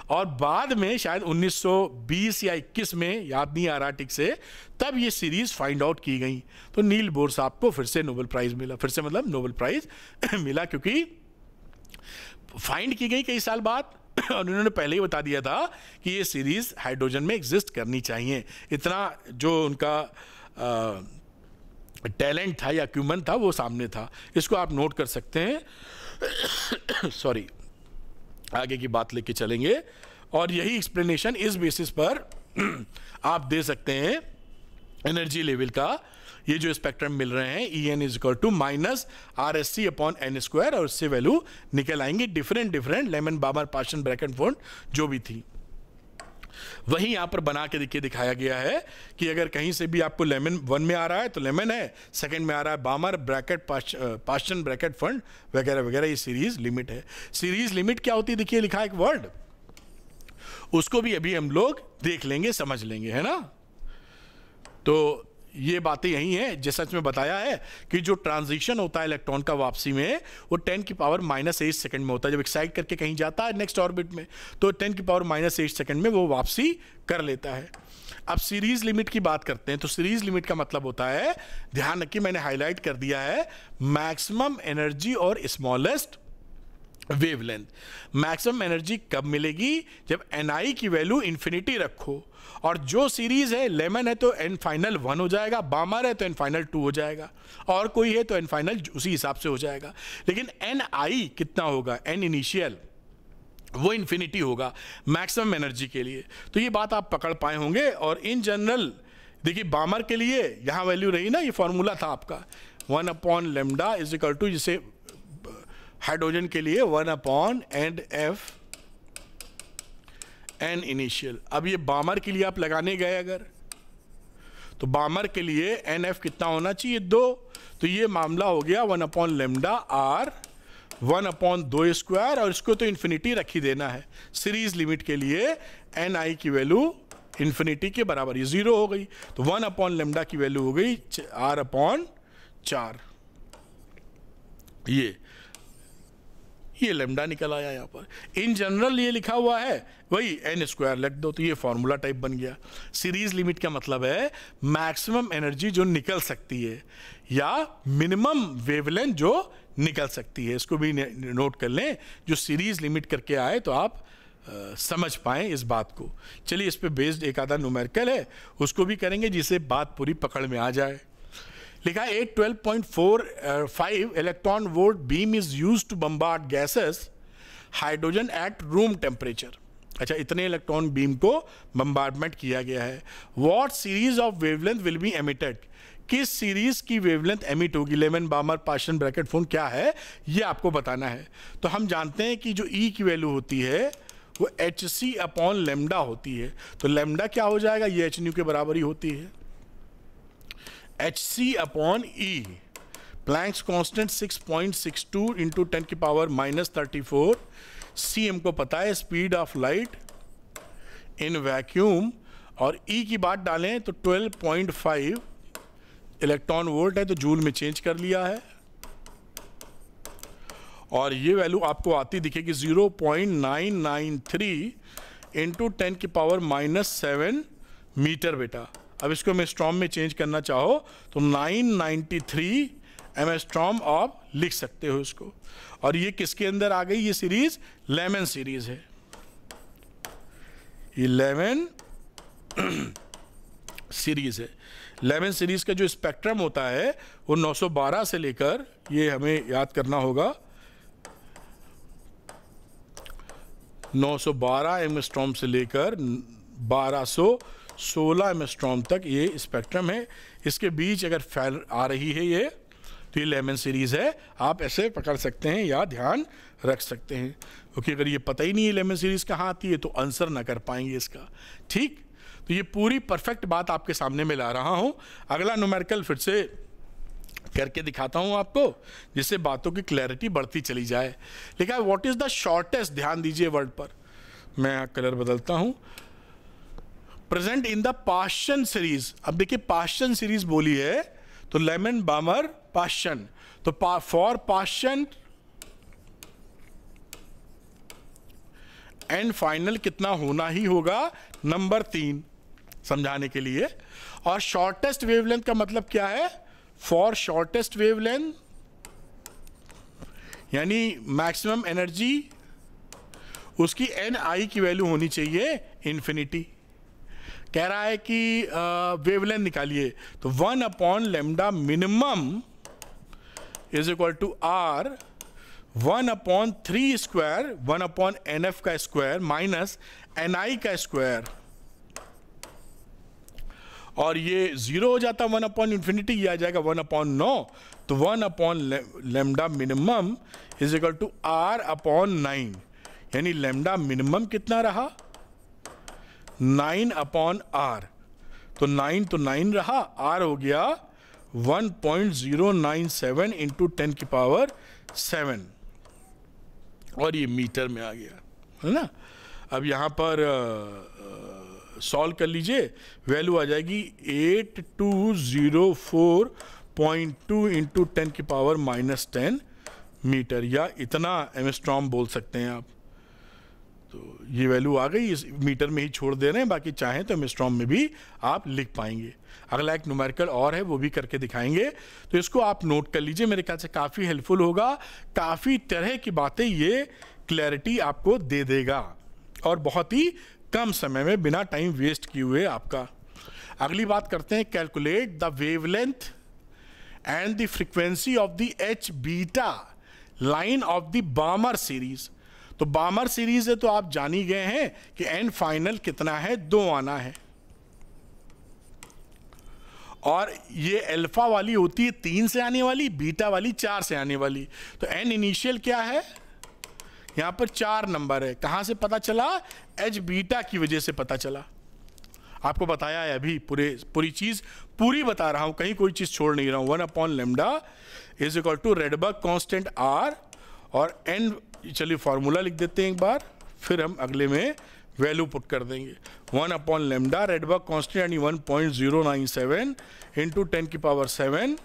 और बाद में शायद 1920 या 21 में, याद नहीं आ रहा ठीक से, तब ये सीरीज फाइंड आउट की गई। तो नील बोर साहब को फिर से नोबेल प्राइज मिला, फिर से मतलब नोबेल प्राइज मिला, क्योंकि फाइंड की गई कई साल बाद और उन्होंने पहले ही बता दिया था कि ये सीरीज हाइड्रोजन में एग्जिस्ट करनी चाहिए। इतना जो उनका टैलेंट था या अक्यूमेंट था वो सामने था, इसको आप नोट कर सकते हैं सॉरी, आगे की बात लेके चलेंगे और यही एक्सप्लेनेशन इस बेसिस पर आप दे सकते हैं एनर्जी लेवल का। ये जो स्पेक्ट्रम मिल रहे हैं En is equal to -RSC upon n square, और इससे वैल्यू निकल आएंगे different Lyman, Balmer, Paschen, Brackett, Pfund जो भी थी, वही यहां पर बना के देखिए दिखाया गया है कि अगर कहीं से भी आपको लेमन 1 में आ रहा है तो लेमन है, सेकंड में आ रहा है बामर, ब्रैकेट, पाशन, ब्रैकेट, फंड वगैरह वगैरह, ये सीरीज लिमिट है। सीरीज लिमिट क्या होती है, देखिए लिखा है एक वर्ड, उसको भी अभी हम लोग देख लेंगे, समझ लेंगे, है ना। तो ये बातें यही हैं, जैसा इसमें बताया है कि जो ट्रांजिशन होता है इलेक्ट्रॉन का वापसी में, वो 10 की पावर -8 सेकंड में होता है। जब एक्साइट करके कहीं जाता है नेक्स्ट ऑर्बिट में, तो 10 की पावर -8 सेकंड में वो वापसी कर लेता है। अब सीरीज लिमिट की बात करते हैं, तो सीरीज लिमिट का मतलब होता है, ध्यान रखिए मैंने हाईलाइट कर दिया है, मैक्सिमम एनर्जी और स्मॉलेस्ट वेवलेंथ। मैक्सिमम एनर्जी कब मिलेगी, जब Ni की वैल्यू इंफिनिटी रखो, और जो सीरीज है, लेमन है तो N फाइनल 1 हो जाएगा, बामर है तो N फाइनल 2 हो जाएगा, और कोई है तो N फाइनल उसी हिसाब से हो जाएगा। लेकिन Ni कितना होगा, N इनिशियल, वो इंफिनिटी होगा मैक्सिमम एनर्जी के लिए। तो ये बात आप पकड़ पाए होंगे। और इन जनरल देखिए बामर के लिए यहां वैल्यू रही ना, ये फॉर्मूला था आपका 1/λ इज इक्वल टू, जिसे हाइड्रोजन के लिए 1/NF N इनिशियल। अब ये बामर के लिए आप लगाने गए अगर, तो बामर के लिए NF कितना होना चाहिए, 2, तो ये मामला हो गया 1/λR 1/2 स्क्वायर, और इसको तो इन्फिनिटी रख ही देना है। सीरीज लिमिट के लिए Ni की वैल्यू इन्फिनिटी के बराबर, ये 0 हो गई, तो 1/λ की वैल्यू हो गई R/4। ये लैम्डा निकल आया यहाँ पर। इन जनरल ये लिखा हुआ है वही N स्क्वायर लिख दो, तो ये फॉर्मूला टाइप बन गया। सीरीज लिमिट का मतलब है मैक्सिमम एनर्जी जो निकल सकती है या मिनिमम वेवलेंथ जो निकल सकती है, इसको भी नोट कर लें। जो सीरीज लिमिट करके आए तो आप समझ पाएं इस बात को। चलिए इस पे बेस्ड एक आधा न्यूमेरिकल है, उसको भी करेंगे जिससे बात पूरी पकड़ में आ जाए। लिखा है 812.45 electron volt beam is used to bombard gases hydrogen at room temperature. अच्छा, इतने इलेक्ट्रॉन बीम को बम्बार्डमेंट किया गया है। What series of wavelength will be emitted, किस सीरीज की वेवलेंथ एमिट होगी। लेमन बामर पार्शियल ब्रैकेट फोन क्या है ये आपको बताना है। तो हम जानते हैं कि जो ई की वैल्यू होती है वो एच सी अपॉन लेमडा होती है। तो लेमडा क्या हो जाएगा, ये एच न्यू के बराबर ही होती है, एच सी अपॉन ई। प्लैंक्स कांस्टेंट 6.62 इंटू 10 की पावर -34। सी हमको पता है speed of light in vacuum, और ई की बात डालें तो 12.5 इलेक्ट्रॉन वोल्ट है, तो जूल में चेंज कर लिया है। और ये वैल्यू आपको आती दिखेगी 0.993 इंटू 10 की पावर -7 मीटर बेटा। अब इसको एंगस्ट्रॉम में चेंज करना चाहो तो 993 एंगस्ट्रॉम आप लिख सकते हो इसको। और ये किसके अंदर आ गई, ये सीरीज लेमन सीरीज है। ये लेमन सीरीज है। लेमन सीरीज का जो स्पेक्ट्रम होता है वो 912 से लेकर, ये हमें याद करना होगा, 912 एंगस्ट्रॉम से लेकर 1216 एंगस्ट्रॉम तक ये स्पेक्ट्रम है। इसके बीच अगर फैल आ रही है ये, तो ये लेमन सीरीज है। आप ऐसे पकड़ सकते हैं या ध्यान रख सकते हैं, क्योंकि अगर ये पता ही नहीं है लेमन सीरीज कहाँ आती है तो आंसर ना कर पाएंगे इसका। ठीक, तो ये पूरी परफेक्ट बात आपके सामने में ला रहा हूँ। अगला न्यूमेरिकल फिर से करके दिखाता हूँ आपको, जिससे बातों की क्लैरिटी बढ़ती चली जाए। लिखा है व्हाट इज द शॉर्टेस्ट, ध्यान दीजिए वर्ड पर, मैं कलर बदलता हूँ, प्रेजेंट इन द पाश्चन सीरीज। अब देखिए पाश्चन सीरीज बोली है तो लेमन बामर पाश्चन, तो फॉर पाश्चन एंड फाइनल कितना होना ही होगा, नंबर 3 समझाने के लिए। और शॉर्टेस्ट वेवलेंथ का मतलब क्या है, फॉर शॉर्टेस्ट वेवलेंथ यानी मैक्सिमम एनर्जी उसकी एन आई की वैल्यू होनी चाहिए इन्फिनिटी। कह रहा है कि वेवलेंथ निकालिए, तो 1 upon lambda minimum is equal to R 1 upon 3 square 1 upon N F का स्क्वायर माइनस एन आई का स्क्वायर, और ये 0 हो जाता 1 अपॉन इन्फिनिटी, ये आ जाएगा 1 अपॉन 9। तो 1 upon lambda minimum is equal to R upon 9, यानी लेमडा मिनिमम कितना रहा, 9 अपॉन आर। तो 9 तो 9 रहा, आर हो गया 1.097 इंटू 10 की पावर 7, और ये मीटर में आ गया है ना। अब यहाँ पर सॉल्व कर लीजिए, वैल्यू आ जाएगी 8204.2 इंटू 10 की पावर -10 मीटर, या इतना एंगस्ट्रॉम बोल सकते हैं आप। तो ये वैल्यू आ गई, इस मीटर में ही छोड़ दे रहे हैं, बाकी चाहें तो एंगस्ट्रॉम में भी आप लिख पाएंगे। अगला एक न्यूमेरिकल और है, वो भी करके दिखाएंगे, तो इसको आप नोट कर लीजिए, मेरे ख्याल से काफ़ी हेल्पफुल होगा। काफ़ी तरह की बातें ये क्लैरिटी आपको दे देगा, और बहुत ही कम समय में बिना टाइम वेस्ट किए हुए आपका। अगली बात करते हैं, calculate the wavelength and the frequency of the H beta line of the बामर series. तो बामर सीरीज है तो आप जान ही गए हैं कि एन फाइनल कितना है, 2 आना है, और ये अल्फा वाली होती है 3 से आने वाली, बीटा वाली 4 से आने वाली। तो एन इनिशियल क्या है, यहां पर 4 नंबर है। कहां से पता चला, एच बीटा की वजह से पता चला। आपको बताया है अभी, पूरी चीज पूरी बता रहा हूं, कहीं कोई चीज छोड़ नहीं रहा हूं। 1 upon lambda is equal to Rydberg constant R, और एन, चलिए फॉर्मूला लिख देते हैं एक बार, फिर हम अगले में वैल्यू पुट कर देंगे। 1 अपॉन लेमडा रेडबर्ग कांस्टेंट यानी 1.097 इंटू 10 की power 7,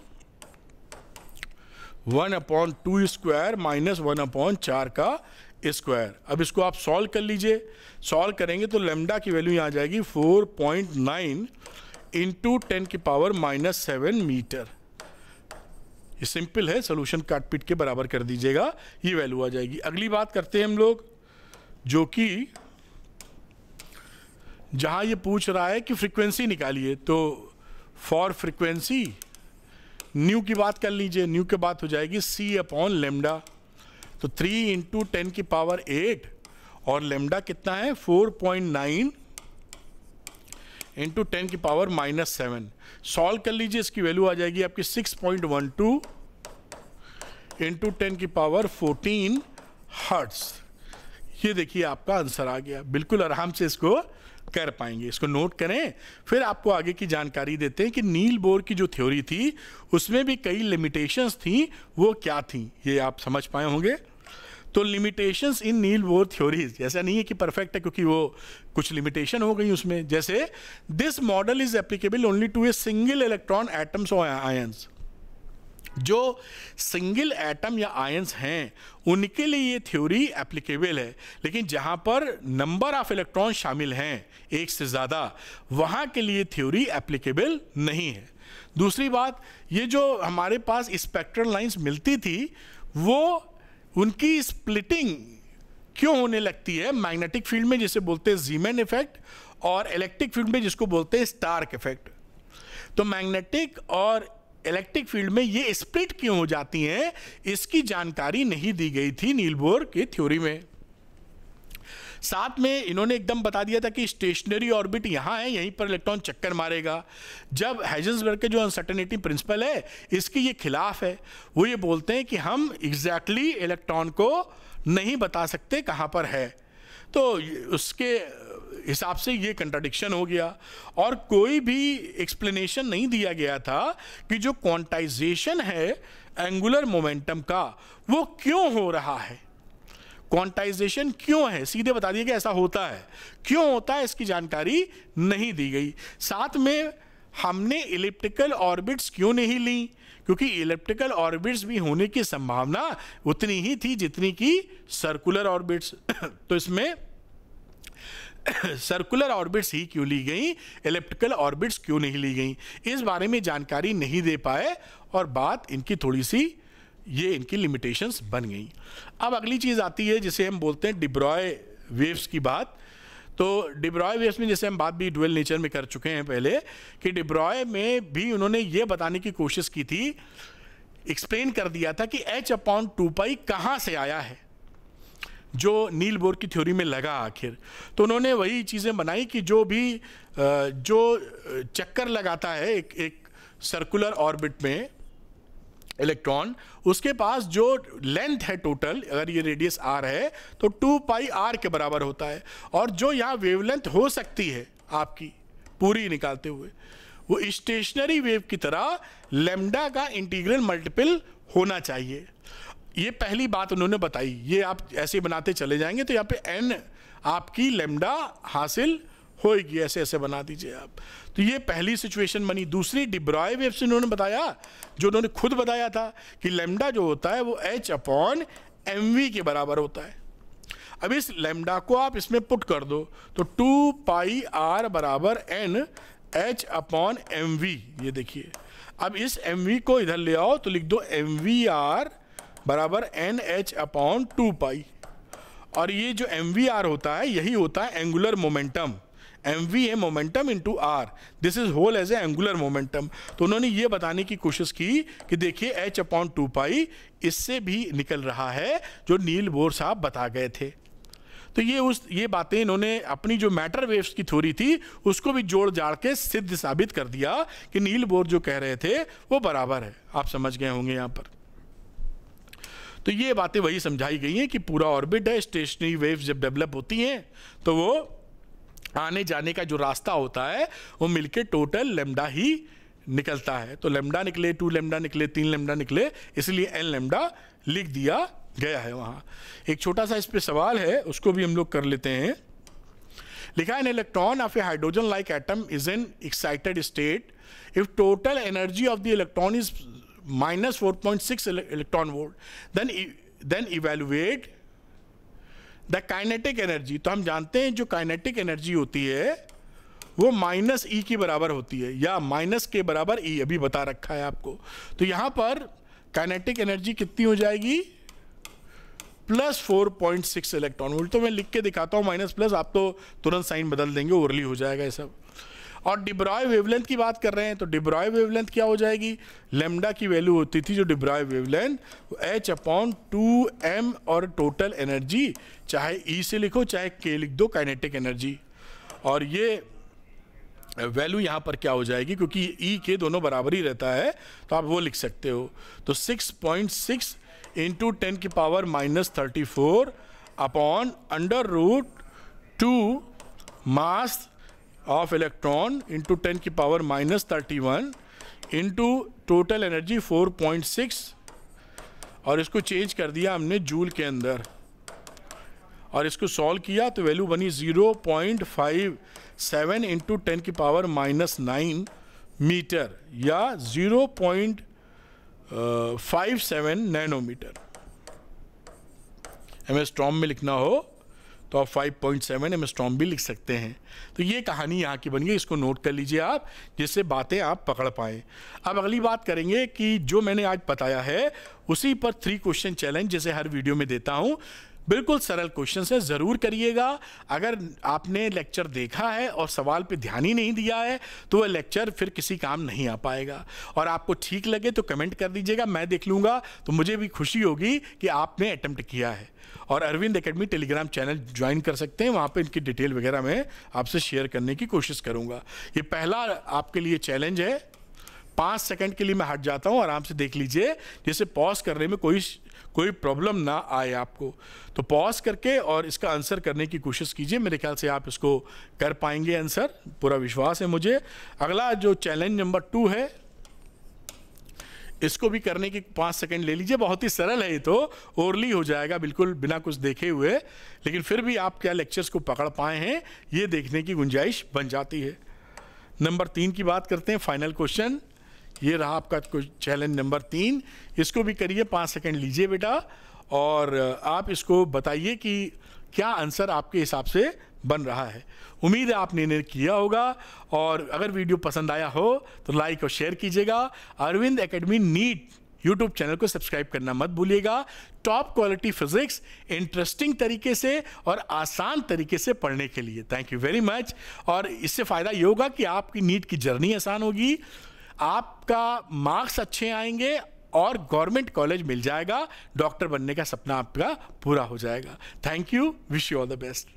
1 upon 2 square minus 1 upon 4 का स्क्वायर। अब इसको आप सॉल्व कर लीजिए, सॉल्व करेंगे तो लेमडा की वैल्यू यहाँ आ जाएगी 4.9 इंटू 10 की पावर -7 मीटर। ये सिंपल है, सोल्यूशन काट पीट के बराबर कर दीजिएगा, ये वैल्यू आ जाएगी। अगली बात करते हैं हम लोग, जो कि जहां ये पूछ रहा है कि फ्रीक्वेंसी निकालिए, तो फॉर फ्रीक्वेंसी न्यू की बात कर लीजिए। न्यू की बात हो जाएगी सी अपॉन लेमडा, तो 3 इंटू 10 की पावर 8, और लेमडा कितना है 4.9 इंटू 10 की पावर -7। सॉल्व कर लीजिए, इसकी वैल्यू आ जाएगी आपकी 6.12 इंटू 10 की पावर 14 हर्ट्ज। ये देखिए आपका आंसर आ गया। बिल्कुल आराम से इसको कर पाएंगे, इसको नोट करें। फिर आपको आगे की जानकारी देते हैं कि नील बोर की जो थ्योरी थी उसमें भी कई लिमिटेशंस थी, वो क्या थी ये आप समझ पाए होंगे। तो लिमिटेशंस इन नील बोर थ्योरीज, ऐसा नहीं है कि परफेक्ट है, क्योंकि वो कुछ लिमिटेशन हो गई उसमें। जैसे this model is applicable only to a single electron atoms और आयंस। जो सिंगल एटम या आयंस हैं उनके लिए ये थ्योरी एप्लीकेबल है, लेकिन जहां पर नंबर ऑफ इलेक्ट्रॉन शामिल हैं एक से ज़्यादा, वहां के लिए थ्योरी एप्लीकेबल नहीं है। दूसरी बात, ये जो हमारे पास स्पेक्ट्रल लाइंस मिलती थी वो उनकी स्प्लिटिंग क्यों होने लगती है मैग्नेटिक फील्ड में, जिसे बोलते हैं ज़ीमैन इफेक्ट, और इलेक्ट्रिक फील्ड में जिसको बोलते हैं स्टार्क इफेक्ट। तो मैग्नेटिक और इलेक्ट्रिक फील्ड में ये स्प्लिट क्यों हो जाती हैं, इसकी जानकारी नहीं दी गई थी नील बोर की थ्योरी में। साथ में इन्होंने एकदम बता दिया था कि स्टेशनरी ऑर्बिट यहाँ है, यहीं पर इलेक्ट्रॉन चक्कर मारेगा। जब हाइजेंसबर्ग के जो अनसर्टेनिटी प्रिंसिपल है इसके ये खिलाफ है। वो ये बोलते हैं कि हम एग्जैक्टली इलेक्ट्रॉन को नहीं बता सकते कहाँ पर है। तो उसके हिसाब से ये कंट्राडिक्शन हो गया, और कोई भी एक्सप्लेनेशन नहीं दिया गया था कि जो क्वांटाइजेशन है एंगुलर मोमेंटम का वो क्यों हो रहा है। क्वांटाइजेशन क्यों है, सीधे बता दिया कि ऐसा होता है, क्यों होता है इसकी जानकारी नहीं दी गई। साथ में हमने इलिप्टिकल ऑर्बिट्स क्यों नहीं ली, क्योंकि इलिप्टिकल ऑर्बिट्स भी होने की संभावना उतनी ही थी जितनी कि सर्कुलर ऑर्बिट्स। तो इसमें सर्कुलर ऑर्बिट्स ही क्यों ली गई, इलिप्टिकल ऑर्बिट्स क्यों नहीं ली गई, इस बारे में जानकारी नहीं दे पाए, और बात इनकी थोड़ी सी ये इनकी लिमिटेशंस बन गई। अब अगली चीज़ आती है जिसे हम बोलते हैं डिब्रॉय वेव्स की बात। तो डिब्रॉय वेव्स में जैसे हम बात भी ड्यूअल नेचर में कर चुके हैं पहले, कि डिब्रॉय में भी उन्होंने ये बताने की कोशिश की थी, एक्सप्लेन कर दिया था कि h/2π कहाँ से आया है, जो नील बोर की थ्योरी में लगा आखिर। तो उन्होंने वही चीज़ें बनाई कि जो भी जो चक्कर लगाता है एक सर्कुलर ऑर्बिट में इलेक्ट्रॉन, उसके पास जो लेंथ है टोटल, अगर ये रेडियस r है तो 2πr के बराबर होता है, और जो यहाँ वेवलेंथ हो सकती है आपकी पूरी निकालते हुए, वो स्टेशनरी वेव की तरह लेमडा का इंटीग्रल मल्टीपल होना चाहिए। ये पहली बात उन्होंने बताई। ये आप ऐसे बनाते चले जाएंगे तो यहाँ पे n आपकी लेमडा हासिल होएगी, ऐसे ऐसे बना दीजिए आप। तो ये पहली सिचुएशन बनी। दूसरी डिब्रॉय वेव से उन्होंने बताया, जो उन्होंने खुद बताया था कि लेमडा जो होता है वो h/mv के बराबर होता है। अब इस लेमडा को आप इसमें पुट कर दो तो 2πr बराबर n h/mv। ये देखिए, अब इस mv को इधर ले आओ तो लिख दो mvr बराबर nh/2π। और ये जो mvr होता है यही होता है एंगुलर मोमेंटम। mv है momentum into r, this is whole as a angular momentum. तो उन्होंने ये बताने की कोशिश की कि देखिए h/2π इससे भी निकल रहा है जो नील बोर साहब बता गए थे। तो ये बातें इन्होंने अपनी जो मैटर वेव्स की थ्योरी थी उसको भी जोड़ जाड़ के सिद्ध साबित कर दिया कि नील बोर जो कह रहे थे वो बराबर है। आप समझ गए होंगे यहाँ पर। तो ये बातें वही समझाई गई हैं कि पूरा ऑर्बिट है, स्टेशनरी वेव्स जब डेवलप होती हैं तो वो आने जाने का जो रास्ता होता है वो मिलके टोटल लेमडा ही निकलता है। तो लेमडा निकले, 2 लेमडा निकले, 3 लेमडा निकले, इसलिए n लेमडा लिख दिया गया है वहाँ। एक छोटा सा इस पे सवाल है, उसको भी हम लोग कर लेते हैं। लिखा है, an electron of a hydrogen like atom is in excited state if total energy of the electron is -4.6 electron volt then evaluate the kinetic energy. तो हम जानते हैं जो काइनेटिक एनर्जी होती है वो -E की बराबर होती है, या माइनस के बराबर E, अभी बता रखा है आपको। तो यहाँ पर काइनेटिक एनर्जी कितनी हो जाएगी, +4.6 इलेक्ट्रॉन वोल्ट। तो मैं लिख के दिखाता हूँ माइनस प्लस, आप तो तुरंत साइन बदल देंगे, ओरली हो जाएगा ये सब। और de Broglie वेवलेंथ की बात कर रहे हैं तो de Broglie वेवलेंथ क्या हो जाएगी, लेमडा की वैल्यू होती थी जो de Broglie वेवलेंथ h/2m और टोटल एनर्जी, चाहे E से लिखो चाहे K लिख दो, काइनेटिक एनर्जी। और ये वैल्यू यहाँ पर क्या हो जाएगी, क्योंकि E के दोनों बराबर ही रहता है तो आप वो लिख सकते हो। तो 6.6 into 10⁻⁻34 upon √2 mass of electron into 10⁻⁻31 into total energy 4.6, और इसको चेंज कर दिया हमने जूल के अंदर और इसको सॉल्व किया तो वैल्यू बनी 0.57 इंटू 10⁻⁹ मीटर या 0.57 नैनोमीटर। एमएस्ट्रॉम में लिखना हो तो आप 5.7 एमएस्ट्रॉम भी लिख सकते हैं। तो ये कहानी यहाँ की बन गई, इसको नोट कर लीजिए आप, जिससे बातें आप पकड़ पाएँ। अब अगली बात करेंगे कि जो मैंने आज बताया है उसी पर 3 क्वेश्चन चैलेंज जैसे हर वीडियो में देता हूँ, बिल्कुल सरल क्वेश्चन है, ज़रूर करिएगा। अगर आपने लेक्चर देखा है और सवाल पे ध्यान ही नहीं दिया है तो वह लेक्चर फिर किसी काम नहीं आ पाएगा। और आपको ठीक लगे तो कमेंट कर दीजिएगा, मैं देख लूँगा, तो मुझे भी खुशी होगी कि आपने अटेम्प्ट किया है। और Arvind academy telegram channel join कर सकते हैं, वहाँ पे इनकी डिटेल वगैरह मैं आपसे शेयर करने की कोशिश करूँगा। ये पहला आपके लिए चैलेंज है, 5 सेकंड के लिए मैं हट जाता हूँ, आराम से देख लीजिए, जैसे पॉज करने में कोई प्रॉब्लम ना आए आपको। तो पॉज करके और इसका आंसर करने की कोशिश कीजिए, मेरे ख्याल से आप इसको कर पाएंगे आंसर, पूरा विश्वास है मुझे। अगला जो चैलेंज नंबर 2 है, इसको भी करने की 5 सेकंड ले लीजिए, बहुत ही सरल है, ये तो ओरली हो जाएगा बिल्कुल बिना कुछ देखे हुए, लेकिन फिर भी आप क्या लेक्चर्स को पकड़ पाए हैं ये देखने की गुंजाइश बन जाती है। नंबर 3 की बात करते हैं, फाइनल क्वेश्चन। ये रहा आपका चैलेंज नंबर 3, इसको भी करिए, 5 सेकंड लीजिए बेटा, और आप इसको बताइए कि क्या आंसर आपके हिसाब से बन रहा है। उम्मीद है आपने इन्हें किया होगा, और अगर वीडियो पसंद आया हो तो लाइक और शेयर कीजिएगा। Arvind academy NEET YouTube channel को सब्सक्राइब करना मत भूलिएगा। टॉप क्वालिटी फिजिक्स इंटरेस्टिंग तरीके से और आसान तरीके से पढ़ने के लिए थैंक यू वेरी मच। और इससे फ़ायदा ये होगा कि आपकी नीट की जर्नी आसान होगी, आपका मार्क्स अच्छे आएंगे और गवर्नमेंट कॉलेज मिल जाएगा, डॉक्टर बनने का सपना आपका पूरा हो जाएगा। Thank you, wish you all the best.